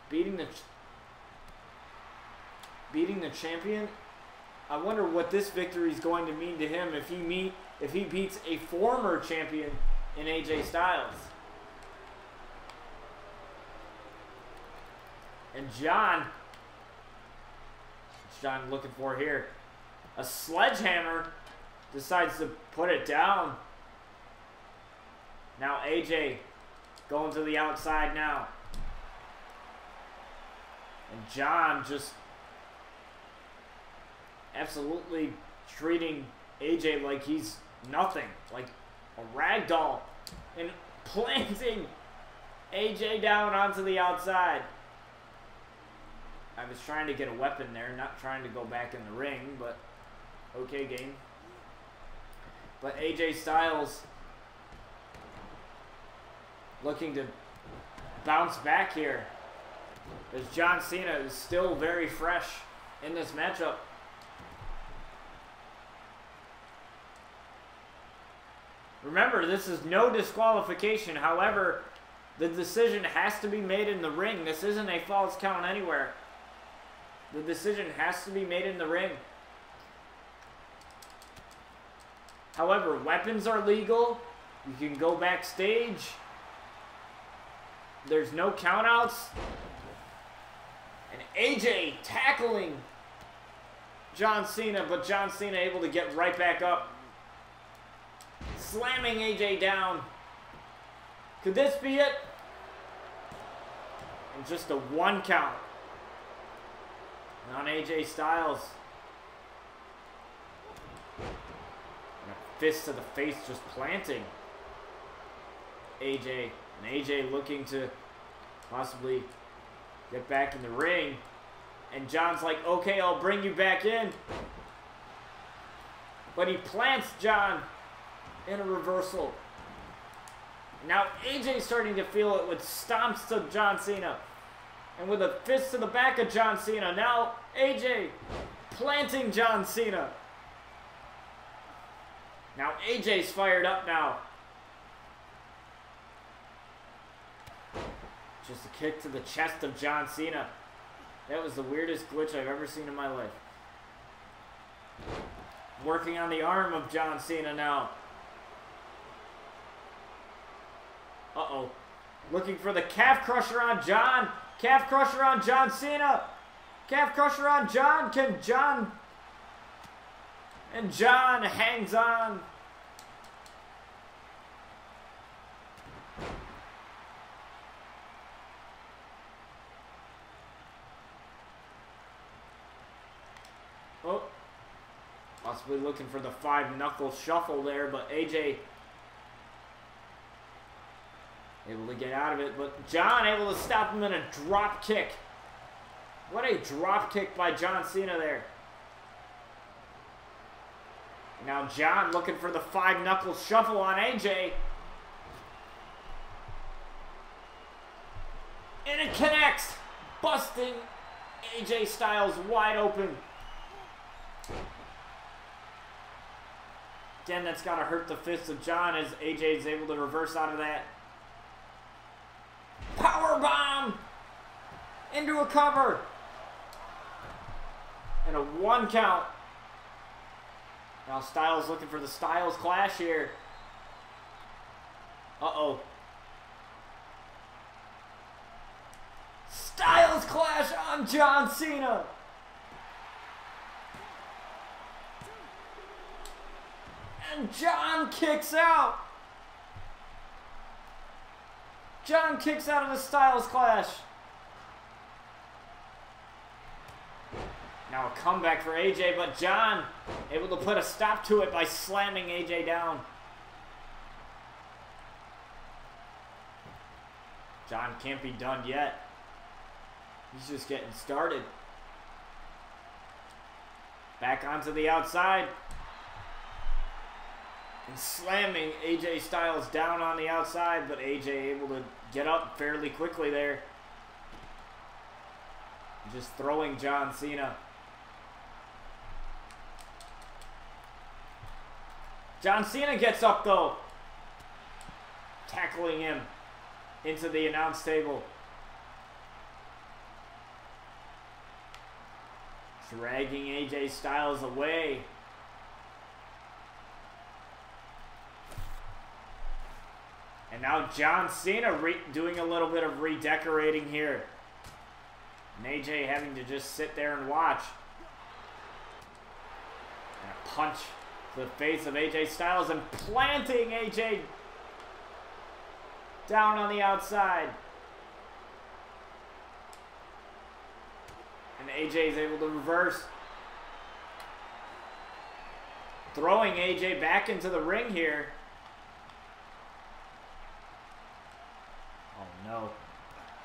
beating the champion. I wonder what this victory is going to mean to him if he beats a former champion in AJ Styles. And John, what's John looking for here? A sledgehammer, decides to put it down. Now AJ going to the outside now. And John just absolutely treating AJ like he's nothing, like a rag doll, and planting AJ down onto the outside. I was trying to get a weapon there, not trying to go back in the ring, but okay, game. But AJ Styles looking to bounce back here, as John Cena is still very fresh in this matchup. Remember, this is no disqualification. However, the decision has to be made in the ring. This isn't a false count anywhere. The decision has to be made in the ring. However, weapons are legal. You can go backstage. There's no countouts. And AJ tackling John Cena, but John Cena able to get right back up. Slamming AJ down. Could this be it? And just a 1 count on AJ Styles. And a fist to the face just planting AJ. And AJ looking to possibly get back in the ring. And John's like, okay, I'll bring you back in. But he plants John in a reversal. Now AJ's starting to feel it with stomps to John Cena. And with a fist to the back of John Cena. Now AJ planting John Cena. Now AJ's fired up now. Just a kick to the chest of John Cena. That was the weirdest glitch I've ever seen in my life. Working on the arm of John Cena now. Uh-oh. Looking for the calf crusher on John. Calf crusher on John Cena. Calf crusher on John. Can John... And John hangs on. Oh. Possibly looking for the 5-knuckle shuffle there, but AJ... able to get out of it, but John able to stop him in a drop kick. What a drop kick by John Cena there. Now John looking for the 5-knuckle shuffle on AJ. And it connects, busting AJ Styles wide open. Again, that's got to hurt the fists of John as AJ is able to reverse out of that. Power bomb into a cover. And a 1 count. Now Styles looking for the Styles Clash here. Uh-oh. Styles Clash on John Cena. And John kicks out. John kicks out of the Styles Clash. Now a comeback for AJ, but John able to put a stop to it by slamming AJ down. John can't be done yet. He's just getting started. Back onto the outside. And slamming AJ Styles down on the outside, but AJ able to get up fairly quickly there. Just throwing John Cena. John Cena gets up though. Tackling him into the announce table. Dragging AJ Styles away. And now John Cena doing a little bit of redecorating here. And AJ having to just sit there and watch. And a punch to the face of AJ Styles and planting AJ Down on the outside. And AJ is able to reverse. Throwing AJ back into the ring here. Oh no.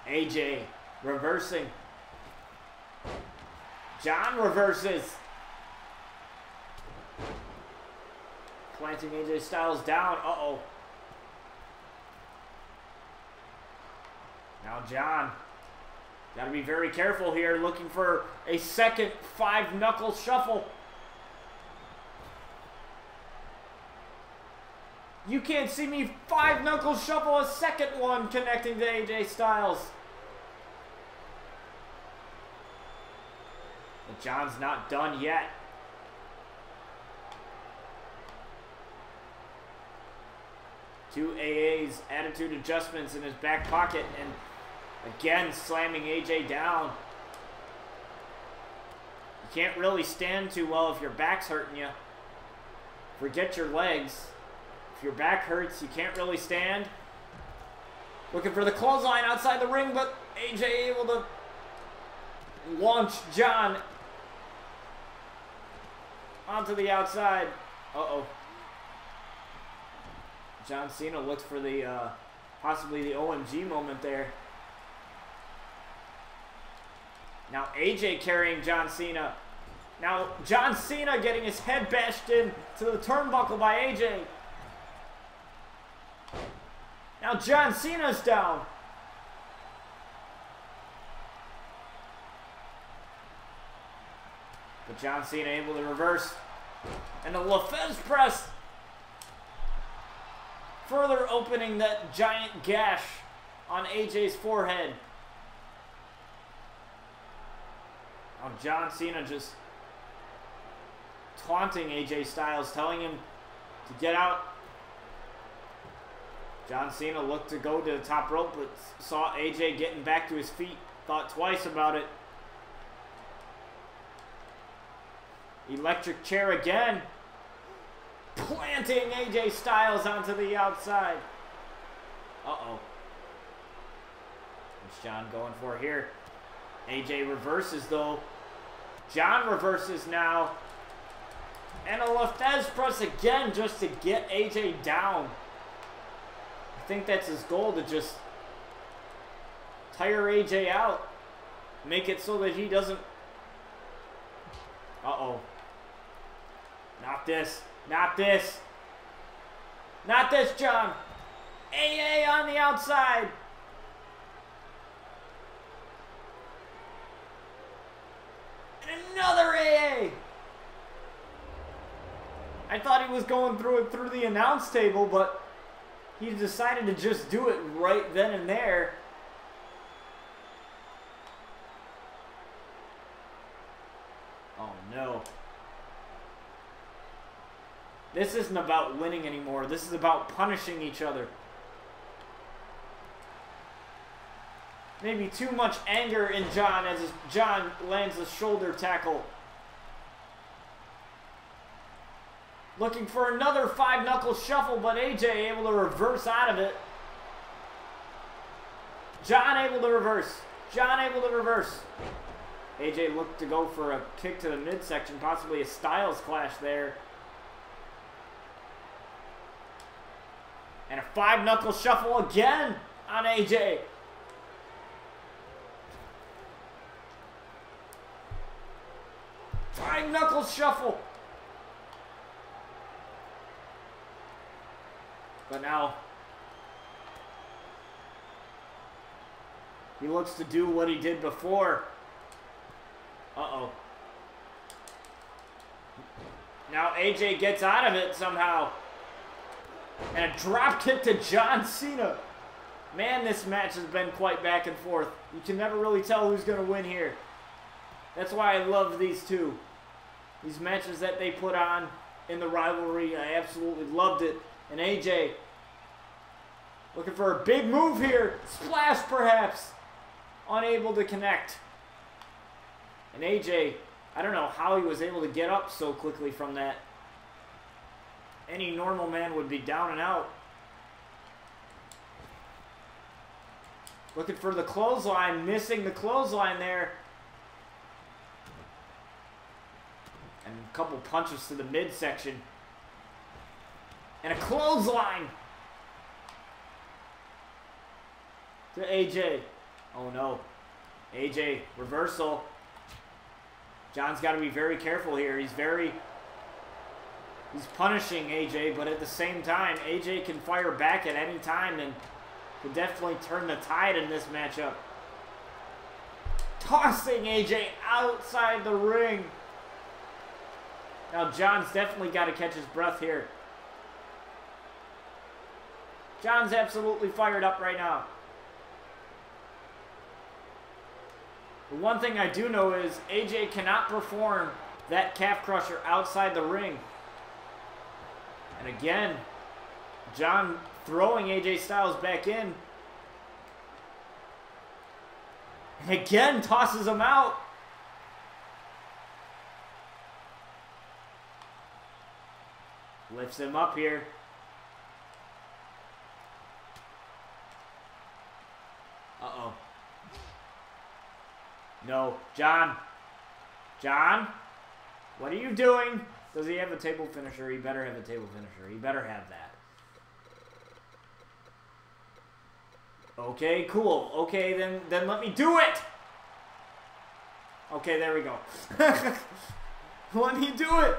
AJ reversing. John reverses. Planting AJ Styles down. Uh-oh. Now John. Got to be very careful here. Looking for a second 5-knuckle shuffle. You can't see me 5-knuckle shuffle a second one connecting to AJ Styles. But John's not done yet. Two AA's attitude adjustments in his back pocket, and again slamming AJ down. You can't really stand too well if your back's hurting you. Forget your legs. If your back hurts, you can't really stand. Looking for the clothesline outside the ring, but AJ able to launch John onto the outside. Uh-oh. John Cena looks for the, possibly the OMG moment there. Now AJ carrying John Cena. Now John Cena getting his head bashed in to the turnbuckle by AJ. Now John Cena's down. But John Cena able to reverse. And the LaFez press. Further opening that giant gash on AJ's forehead. Now John Cena just taunting AJ Styles, telling him to get out. John Cena looked to go to the top rope, but saw AJ getting back to his feet. Thought twice about it. Electric chair again. Planting AJ Styles onto the outside. Uh-oh. What's John going for here? AJ reverses though. John reverses now. And a LaFez press again just to get AJ down. I think that's his goal, to just tire AJ out. Make it so that he doesn't... Uh-oh. Not this. Not this. Not this, John. AA on the outside. And another AA. I thought he was going through it through the announce table, but he decided to just do it right then and there. Oh no. This isn't about winning anymore. This is about punishing each other. Maybe too much anger in John as John lands a shoulder tackle. Looking for another 5-knuckle shuffle, but AJ able to reverse out of it. John able to reverse. John able to reverse. AJ looked to go for a kick to the midsection, possibly a Styles clash there. And a 5-knuckle shuffle again on AJ. Five-knuckle shuffle. But now he looks to do what he did before. Uh-oh. Now AJ gets out of it somehow. And a drop kick to John Cena. Man, this match has been quite back and forth. You can never really tell who's going to win here. That's why I love these two. These matches that they put on in the rivalry, I absolutely loved it. And AJ looking for a big move here. Splash, perhaps. Unable to connect. And AJ, I don't know how he was able to get up so quickly from that. Any normal man would be down and out. Looking for the clothesline, missing the clothesline there. And a couple punches to the midsection. And a clothesline to AJ. Oh no. AJ, reversal. John's got to be very careful here. He's punishing AJ, but at the same time, AJ can fire back at any time and could definitely turn the tide in this matchup. Tossing AJ outside the ring. Now John's definitely got to catch his breath here. John's absolutely fired up right now. The one thing I do know is AJ cannot perform that calf crusher outside the ring. And again, John throwing AJ Styles back in. And again tosses him out. Lifts him up here. Uh-oh. No. John. John? What are you doing? Does he have a table finisher? He better have a table finisher. He better have that. Okay, cool. Okay, then let me do it! Okay, there we go. Let me do it!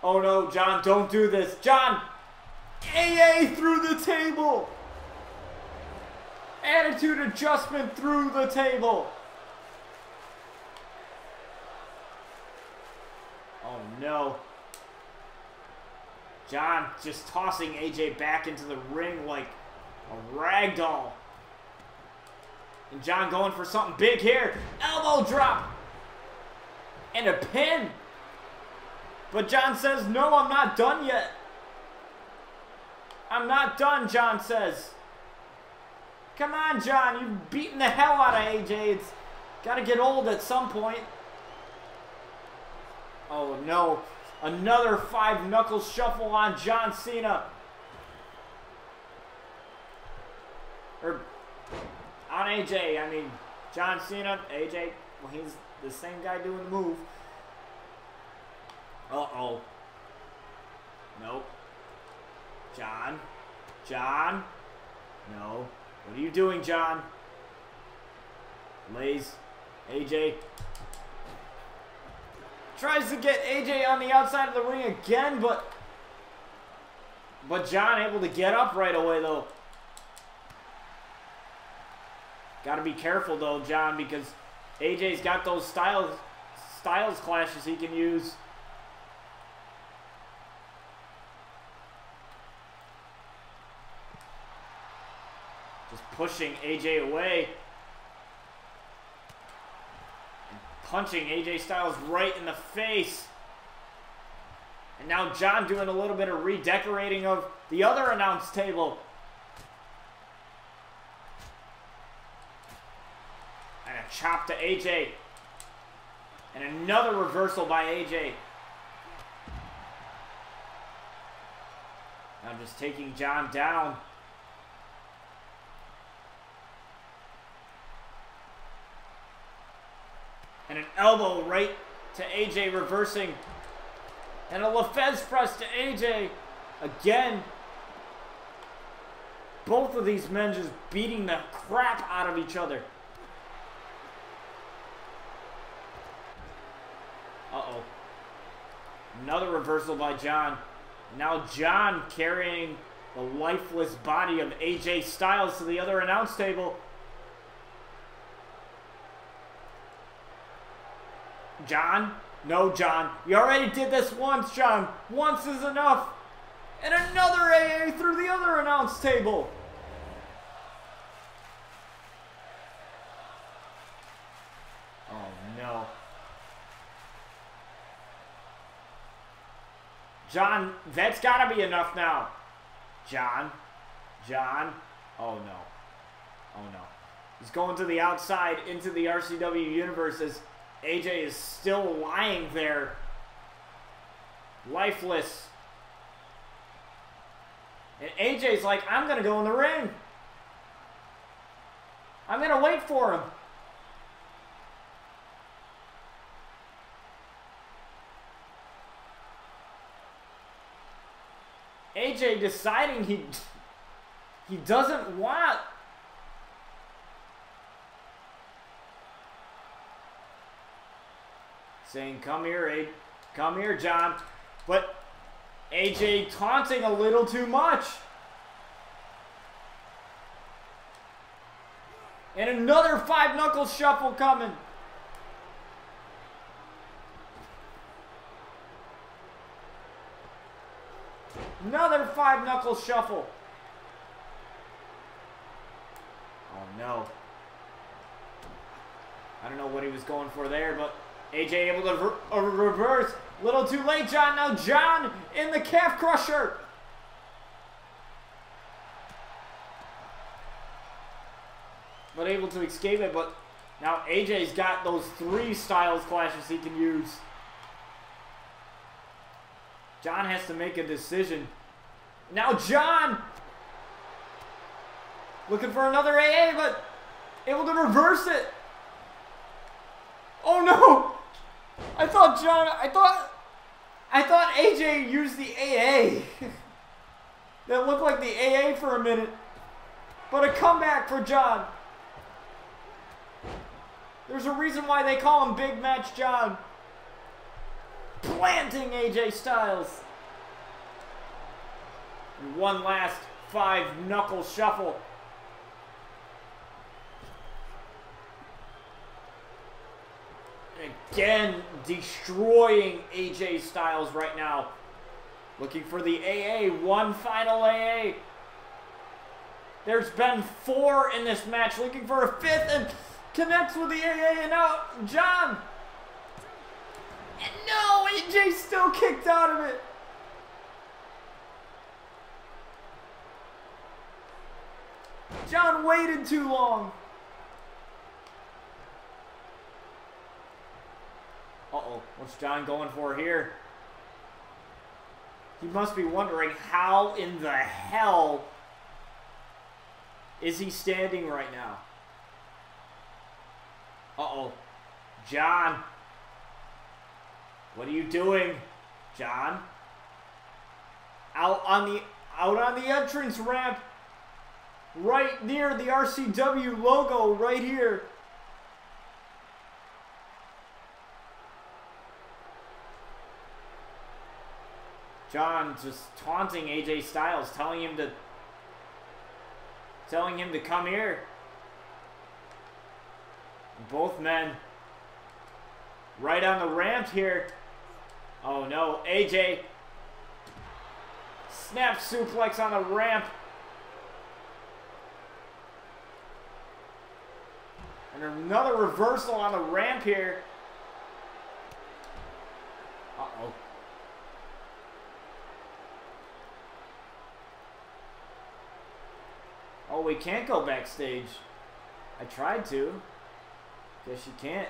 Oh no, John, don't do this. John! AA through the table! Attitude adjustment through the table! Oh no. John just tossing AJ back into the ring like a rag doll. And John going for something big here. Elbow drop. And a pin. But John says, no, I'm not done yet. I'm not done, John says. Come on, John. You've beaten the hell out of AJ. It's got to get old at some point. Oh, no. Another 5-knuckle shuffle on John Cena. Or on AJ. I mean, John Cena, AJ. Well, he's the same guy doing the move. Uh-oh. Nope. John. John. No. What are you doing, John? Lays. AJ. Tries to get AJ on the outside of the ring again, but John able to get up right away, though. Got to be careful, though, John, because AJ's got those styles clashes he can use. Just pushing AJ away. Punching AJ Styles right in the face. And now John doing a little bit of redecorating of the other announce table. And a chop to AJ. And another reversal by AJ. Now just taking John down. And an elbow right to AJ reversing. And a Lefez press to AJ. Again. Both of these men just beating the crap out of each other. Uh-oh. Another reversal by John. Now John carrying the lifeless body of AJ Styles to the other announce table. John? No, John. You already did this once, John. Once is enough. And another AA through the other announce table. Oh, no. John, that's got to be enough now. John? John? Oh, no. Oh, no. He's going to the outside into the RCW universe as AJ is still lying there, lifeless. And AJ's like, I'm going to go in the ring. I'm going to wait for him. AJ deciding he doesn't want. Saying, come here, come here, John. But AJ taunting a little too much. And another 5-knuckle shuffle coming. Another 5-knuckle shuffle. Oh no. I don't know what he was going for there, but AJ able to reverse. Little too late, John. Now John in the calf crusher. But able to escape it, but now AJ's got those 3 styles clashes he can use. John has to make a decision. Now John looking for another AA, but able to reverse it. Oh no! I thought AJ used the AA. That looked like the AA for a minute. But a comeback for John. There's a reason why they call him Big Match John. Planting AJ Styles. And one last 5-knuckle shuffle. And again, destroying AJ Styles right now. Looking for the AA. One final AA. There's been 4 in this match. Looking for a 5th and connects with the AA. And now John. And no, AJ still kicked out of it. John waited too long. Uh-oh, what's John going for here? He must be wondering how in the hell is he standing right now? Uh-oh, John. What are you doing, John? Out on the entrance ramp, right near the RCW logo, right here. John just taunting AJ Styles, telling him to come here. Both men right on the ramp here. Oh no, AJ. Snap suplex on the ramp. And another reversal on the ramp here. Uh-oh. Oh, we can't go backstage. I tried to. Guess you can't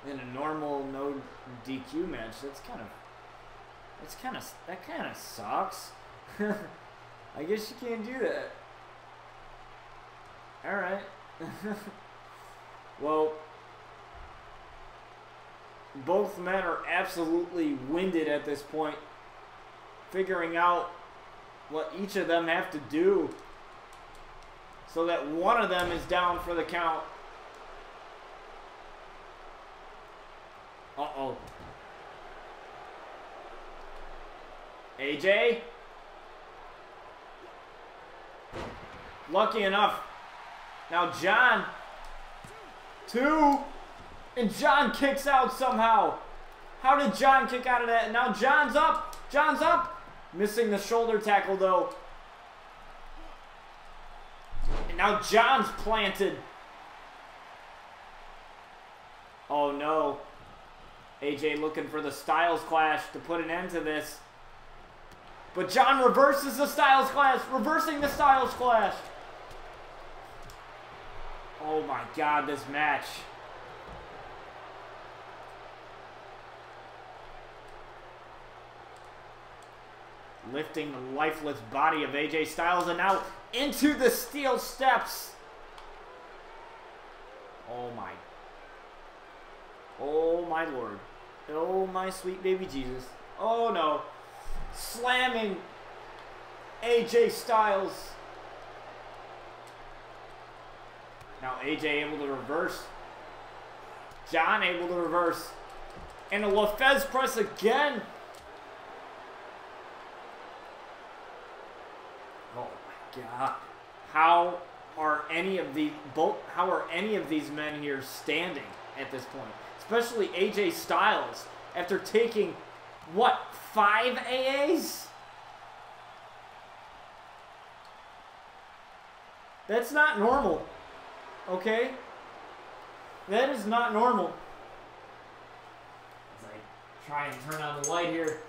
in a normal no DQ match. That kind of sucks. I guess you can't do that. All right. Well, both men are absolutely winded at this point, figuring out what each of them have to do so that one of them is down for the count. Uh-oh. AJ? Lucky enough. Now John. 2. And John kicks out somehow. How did John kick out of that? And now John's up. John's up. Missing the shoulder tackle though. And now John's planted. Oh no. AJ looking for the Styles Clash to put an end to this. But John reverses the Styles Clash. Reversing the Styles Clash. Oh my God, this match. Lifting the lifeless body of AJ Styles and now into the steel steps. Oh my. Oh my Lord. Oh my sweet baby Jesus. Oh no. Slamming AJ Styles. Now AJ able to reverse. John able to reverse. And a Lefez press again. Oh my God. How are any of these men here standing at this point? Especially AJ Styles after taking what, 5 AAs? That's not normal. Okay? That is not normal. As I try and turn on the light here.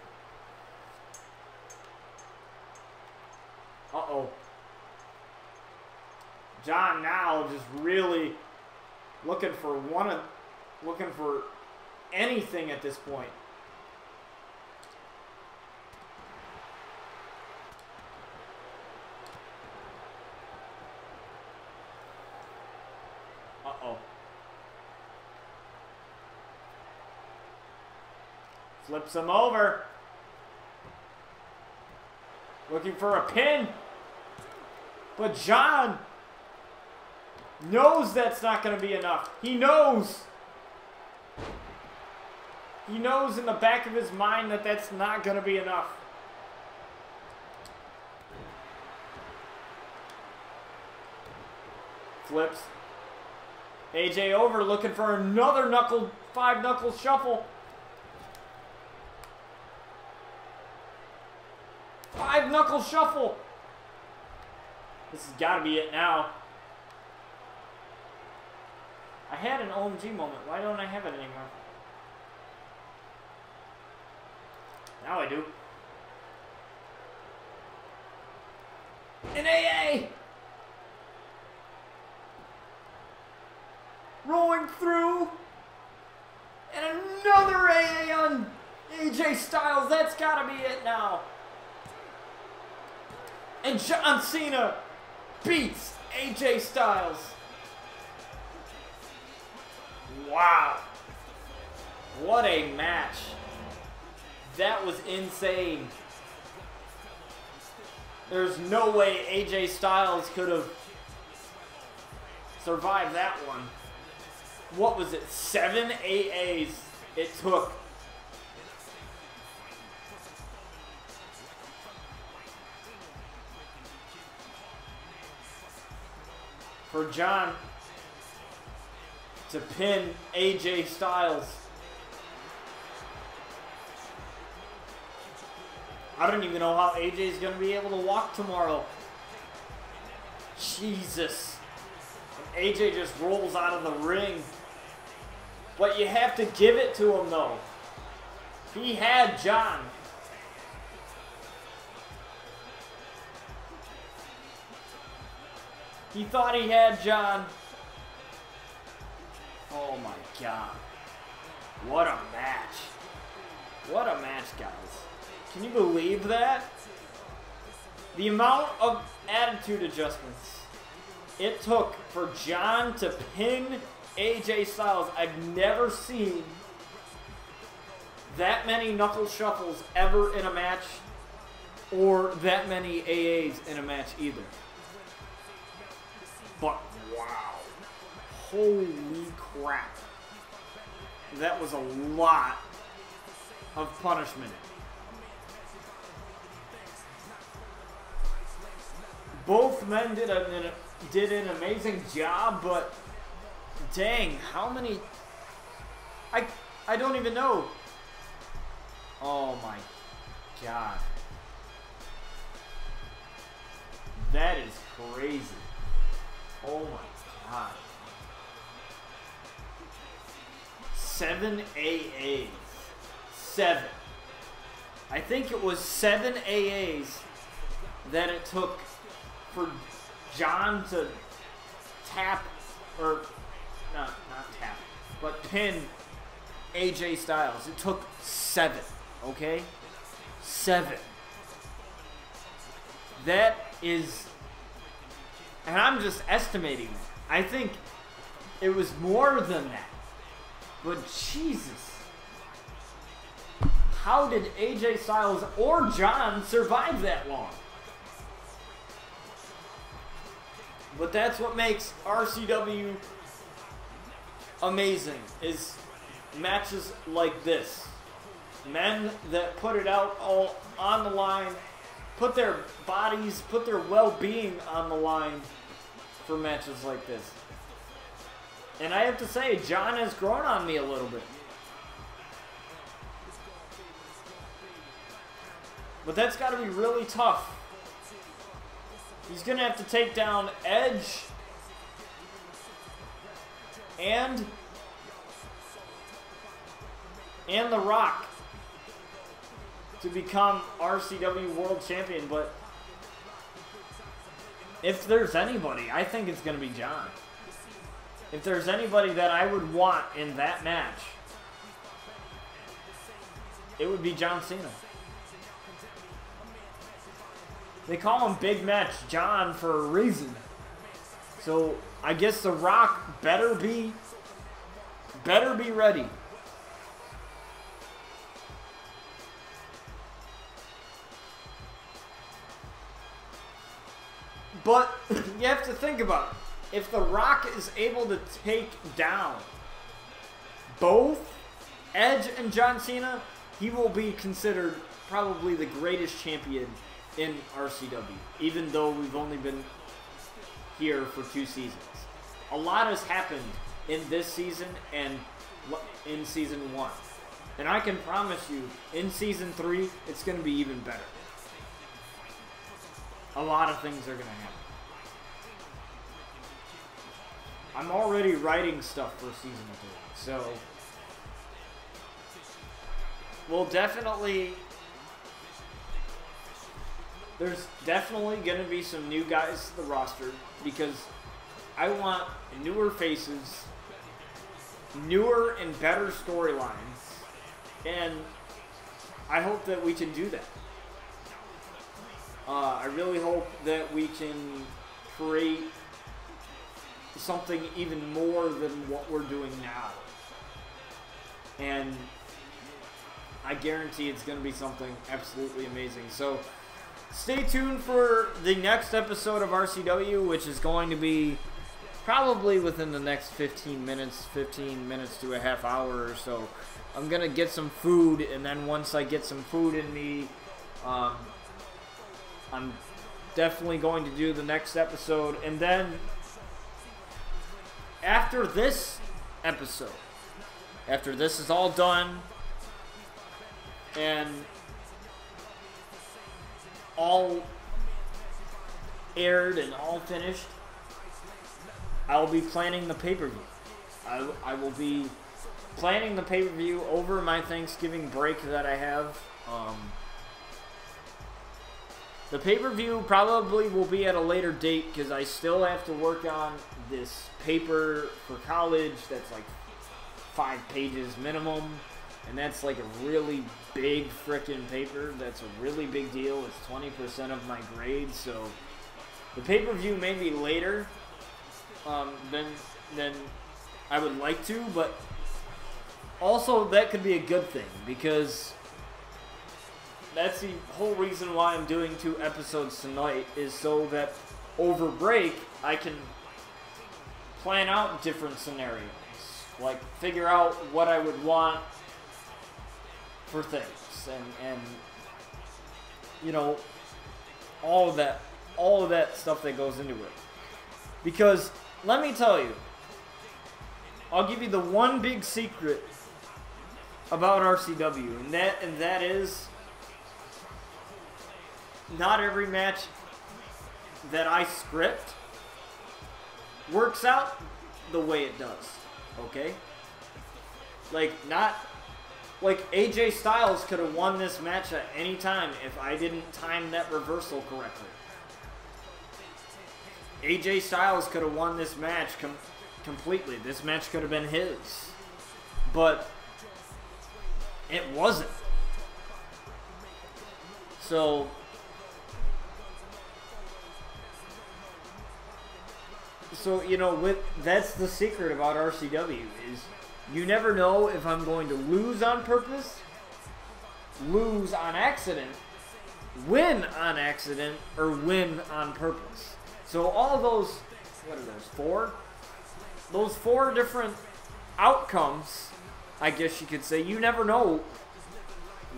Uh-oh. John now just really looking for anything at this point. Uh-oh. Flips him over. Looking for a pin. But John knows that's not going to be enough. He knows. He knows in the back of his mind that that's not going to be enough. Flips. AJ over looking for another 5-knuckle shuffle. 5-knuckle shuffle. This has got to be it now. I had an OMG moment. Why don't I have it anymore? Now I do. An AA! Rolling through. And another AA on AJ Styles. That's got to be it now. And John Cena beats AJ Styles. Wow. What a match. That was insane. There's no way AJ Styles could have survived that one. What was it? 7 AAs it took. For John to pin AJ Styles. I don't even know how AJ is going to be able to walk tomorrow. Jesus. And AJ just rolls out of the ring. But you have to give it to him, though. He had John. He thought he had John. Oh my God. What a match. What a match, guys. Can you believe that? The amount of attitude adjustments it took for John to pin AJ Styles. I've never seen that many knuckle shuffles ever in a match, or that many AAs in a match either. But wow. Holy crap. That was a lot of punishment. Both men did an amazing job, but dang, how many? I don't even know. Oh my God. That is crazy. Oh my God. 7 AAs. 7. I think it was 7 AAs that it took for John to tap, or not tap, but pin AJ Styles. It took 7, okay? 7. That is, and I'm just estimating that. I think It was more than that. But Jesus. How did AJ Styles or John survive that long? But that's what makes RCW amazing, is matches like this. Men that put it out all on the line, put their bodies, put their well-being on the line for matches like this. And I have to say, John has grown on me a little bit. But that's got to be really tough. He's going to have to take down Edge and The Rock to become RCW World Champion. But if there's anybody, I think it's going to be John. If there's anybody that I would want in that match, it would be John Cena. They call him Big Match John for a reason. So I guess The Rock better be ready. But you have to think about it. If The Rock is able to take down both Edge and John Cena, he will be considered probably the greatest champion in RCW, even though we've only been here for 2 seasons. A lot has happened in this season and in season 1. And I can promise you, in season 3, it's going to be even better. A lot of things are going to happen. I'm already writing stuff for season 3, so we'll definitely... There's definitely going to be some new guys to the roster because I want newer faces, newer and better storylines, and I hope that we can do that. I really hope that we can create something even more than what we're doing now. And I guarantee it's going to be something absolutely amazing. So stay tuned for the next episode of RCW, which is going to be probably within the next 15 minutes to a half hour or so. I'm going to get some food, and then once I get some food in me, I'm definitely going to do the next episode. And then after this episode, after this is all done and all aired and all finished, I'll be planning the pay-per-view. I will be planning the pay-per-view over my Thanksgiving break that I have. The pay-per-view probably will be at a later date because I still have to work on this paper for college that's like 5 pages minimum. And that's like a really big frickin' paper. That's a really big deal. It's 20% of my grade. So the pay-per-view may be later than I would like to. But also that could be a good thing because that's the whole reason why I'm doing 2 episodes tonight, is so that over break I can plan out different scenarios. Like figure out what I would want for things and you know, all of that stuff that goes into it. Because let me tell you, I'll give you the one big secret about RCW, and that is not every match that I script works out the way it does. Okay? Like AJ Styles could have won this match at any time if I didn't time that reversal correctly. AJ Styles could have won this match completely. This match could have been his. But it wasn't. So, you know, that's the secret about RCW is you never know if I'm going to lose on purpose, lose on accident, win on accident, or win on purpose. So all those, what are those, four? Those four different outcomes, I guess you could say, you never know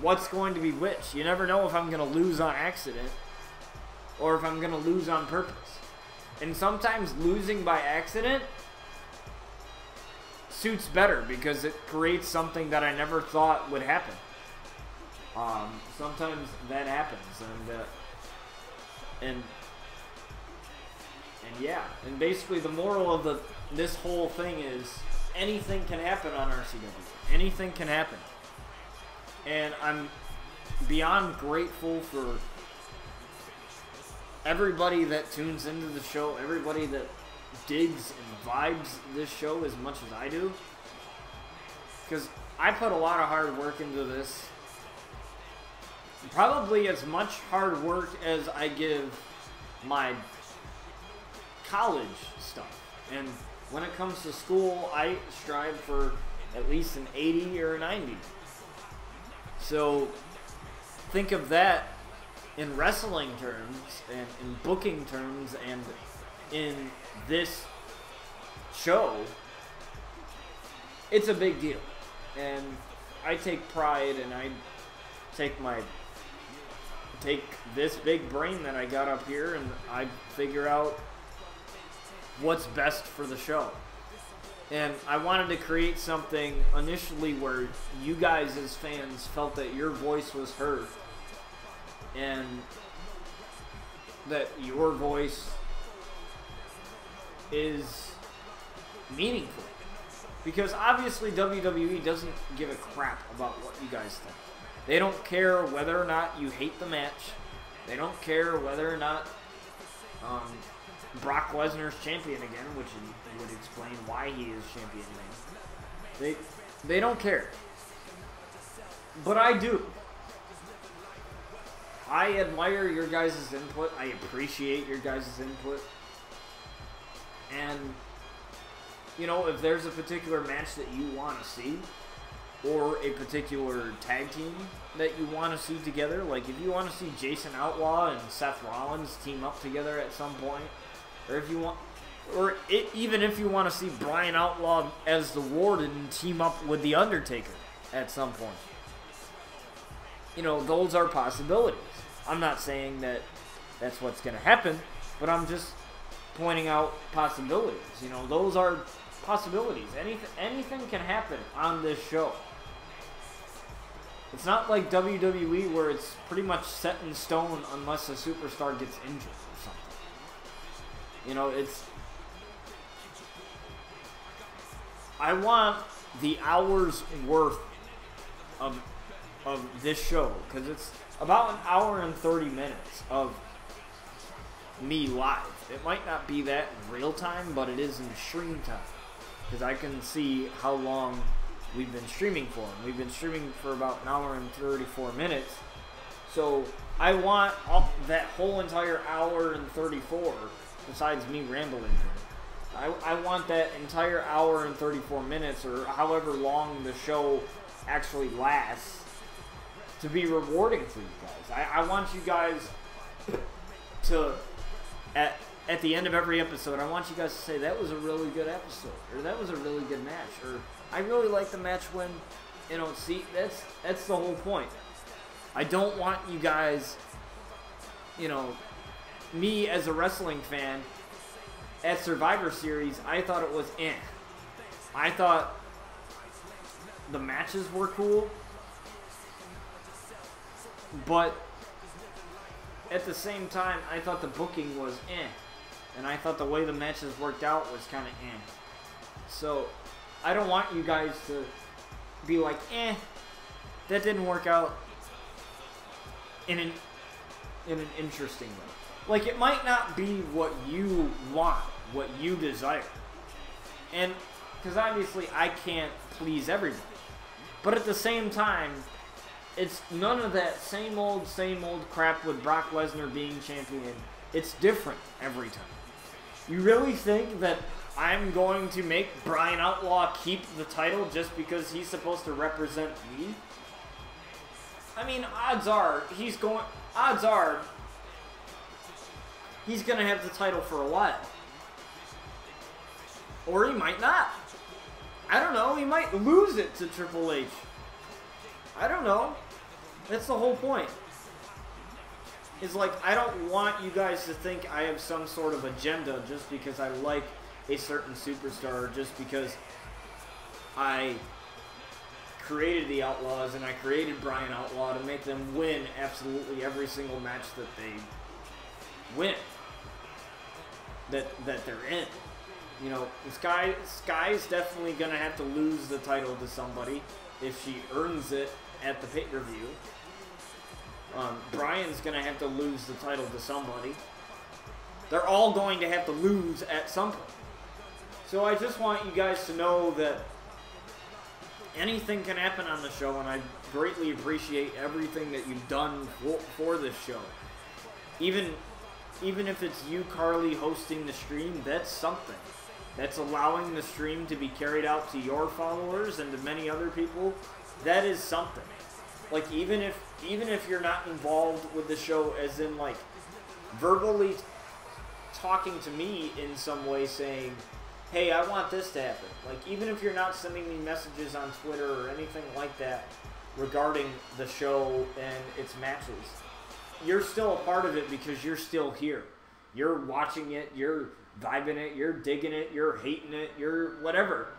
what's going to be which. You never know if I'm going to lose on accident or if I'm going to lose on purpose. And sometimes losing by accident suits better because it creates something that I never thought would happen. Sometimes that happens, and yeah, and basically the moral of this whole thing is anything can happen on RCW. Anything can happen, and I'm beyond grateful for everybody that tunes into the show, everybody that digs and vibes this show as much as I do, because I put a lot of hard work into this. Probably as much hard work as I give my college stuff. And when it comes to school, I strive for at least an 80 or a 90. So think of that in wrestling terms and in booking terms and in this show. It's a big deal. And I take pride and I take this big brain that I got up here and I figure out what's best for the show. And I wanted to create something initially where you guys as fans felt that your voice was heard and that your voice is meaningful. Because obviously WWE doesn't give a crap about what you guys think. They don't care whether or not you hate the match. They don't care whether or not Brock Lesnar's champion again, which would explain why he is champion again. They don't care. But I do. I admire your guys' input. I appreciate your guys' input. And, you know, if there's a particular match that you want to see, or a particular tag team that you want to see together, like if you want to see Jason Outlaw and Seth Rollins team up together at some point, or if you want, even if you want to see Bryan Outlaw as the Warden team up with The Undertaker at some point, you know, those are possibilities. I'm not saying that that's what's going to happen, but I'm just pointing out possibilities. You know, those are possibilities. Anything can happen on this show. It's not like WWE where it's pretty much set in stone unless a superstar gets injured or something. You know, I want the hours worth of this show, because it's about an hour and 30 minutes of me live. It might not be that in real time, but it is in stream time, because I can see how long we've been streaming for. And we've been streaming for about an hour and 34 minutes. So I want that whole entire hour and 34, besides me rambling here, I want that entire hour and 34 minutes, or however long the show actually lasts, to be rewarding for you guys. I want you guys to, at the end of every episode, I want you guys to say, that was a really good episode, or that was a really good match, or I really like the match when, you know, see, that's the whole point. I don't want you guys, you know, me as a wrestling fan, at Survivor Series, I thought it was eh. I thought the matches were cool, but at the same time, I thought the booking was eh. And I thought the way the matches worked out was kind of eh. So I don't want you guys to be like, eh, that didn't work out in an interesting way. Like, it might not be what you want, what you desire. And, because obviously I can't please everybody. But at the same time, it's none of that same old crap with Brock Lesnar being champion. It's different every time. You really think that I'm going to make Brian Outlaw keep the title just because he's supposed to represent me? I mean, odds are he's going to have the title for a while. Or he might not. I don't know. He might lose it to Triple H. I don't know. That's the whole point. It's like, I don't want you guys to think I have some sort of agenda just because I like a certain superstar, or just because I created the Outlaws and I created Brian Outlaw to make them win absolutely every single match that they win. That they're in. You know, Sky's definitely going to have to lose the title to somebody if she earns it at the pay-per-view. Brian's going to have to lose the title to somebody. They're all going to have to lose at some point. So I just want you guys to know that anything can happen on the show, and I greatly appreciate everything that you've done for this show. Even if it's you, Carly, hosting the stream, that's something. That's allowing the stream to be carried out to your followers and to many other people. That is something. Like, even if you're not involved with the show, as in, like, verbally talking to me in some way saying, hey, I want this to happen. Like, even if you're not sending me messages on Twitter or anything like that regarding the show and its matches, you're still a part of it because you're still here. You're watching it, you're vibing it, you're digging it, you're hating it, you're whatever.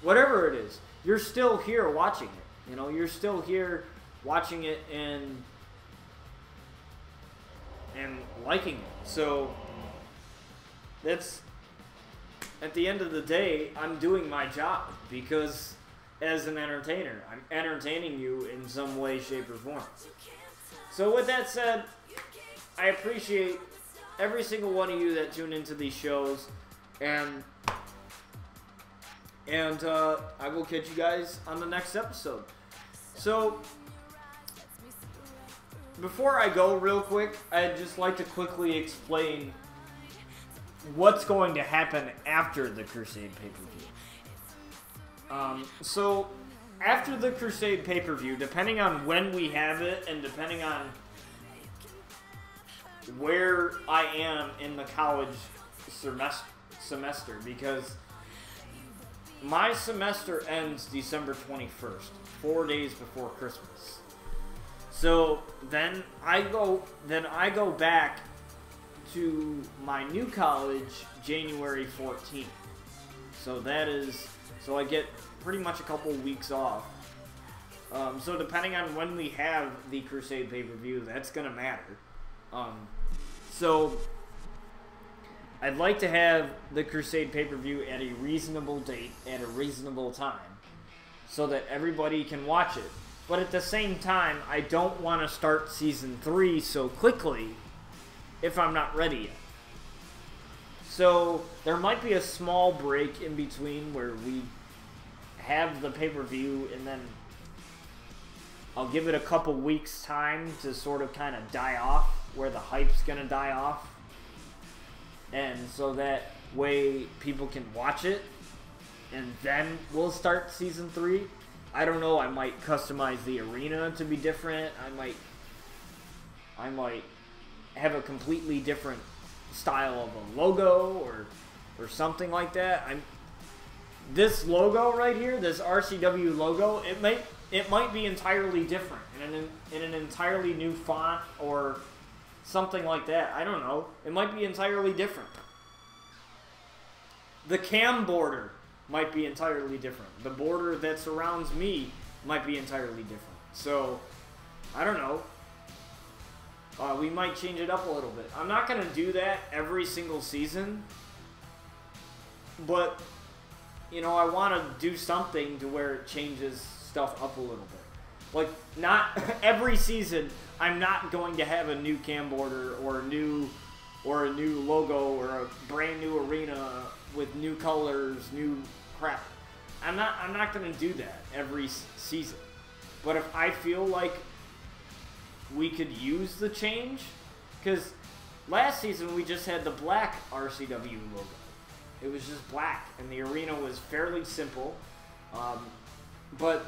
Whatever it is, you're still here watching it. You know, you're still here watching it and liking it. So that's, at the end of the day, I'm doing my job because as an entertainer, I'm entertaining you in some way, shape, or form. So with that said, I appreciate every single one of you that tune into these shows, and I will catch you guys on the next episode. So before I go real quick, I'd just like to quickly explain what's going to happen after the Crusade pay-per-view. So after the Crusade pay-per-view, depending on when we have it and depending on where I am in the college semester, because my semester ends December 21st, 4 days before Christmas. So then I go back to my new college January 14th. So I get pretty much a couple weeks off. So depending on when we have the Crusade pay-per-view, that's gonna matter. So I'd like to have the Crusade pay-per-view at a reasonable date at a reasonable time so that everybody can watch it. But at the same time, I don't want to start Season 3 so quickly if I'm not ready yet. So there might be a small break in between where we have the pay-per-view and then I'll give it a couple weeks time to sort of kind of die off, where the hype's gonna die off. And so that way people can watch it, and then we'll start Season 3. I don't know, I might customize the arena to be different. I might have a completely different style of a logo or something like that. This logo right here, this RCW logo, it might be entirely different in an entirely new font or something like that. I don't know. It might be entirely different. The cam border might be entirely different. The border that surrounds me might be entirely different. So, I don't know. We might change it up a little bit. I'm not going to do that every single season. But, you know, I want to do something to where it changes stuff up a little bit. Like, not every season, I'm not going to have a new cam border or a new logo or a brand new arena with new colors, new crap. I'm not going to do that every season. But if I feel like we could use the change, because last season we just had the black RCW logo. It was just black, and the arena was fairly simple. But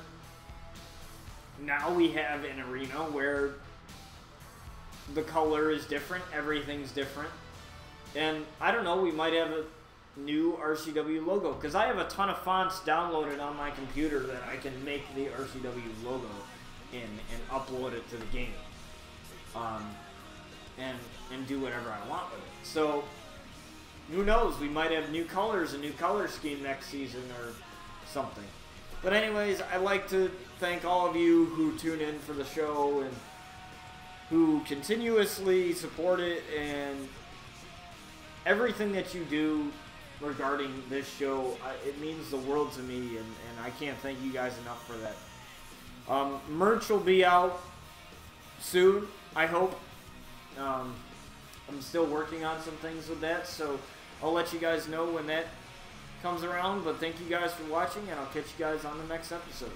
now we have an arena where the color is different, everything's different. And I don't know, we might have a new RCW logo, because I have a ton of fonts downloaded on my computer that I can make the RCW logo in and upload it to the game. And do whatever I want with it. So, who knows, we might have new colors, a new color scheme next season or something. But anyways, I'd like to thank all of you who tune in for the show and who continuously support it, and everything that you do regarding this show. It means the world to me, and I can't thank you guys enough for that. Merch will be out soon, I hope. I'm still working on some things with that, so I'll let you guys know when that comes around. But thank you guys for watching, and I'll catch you guys on the next episode.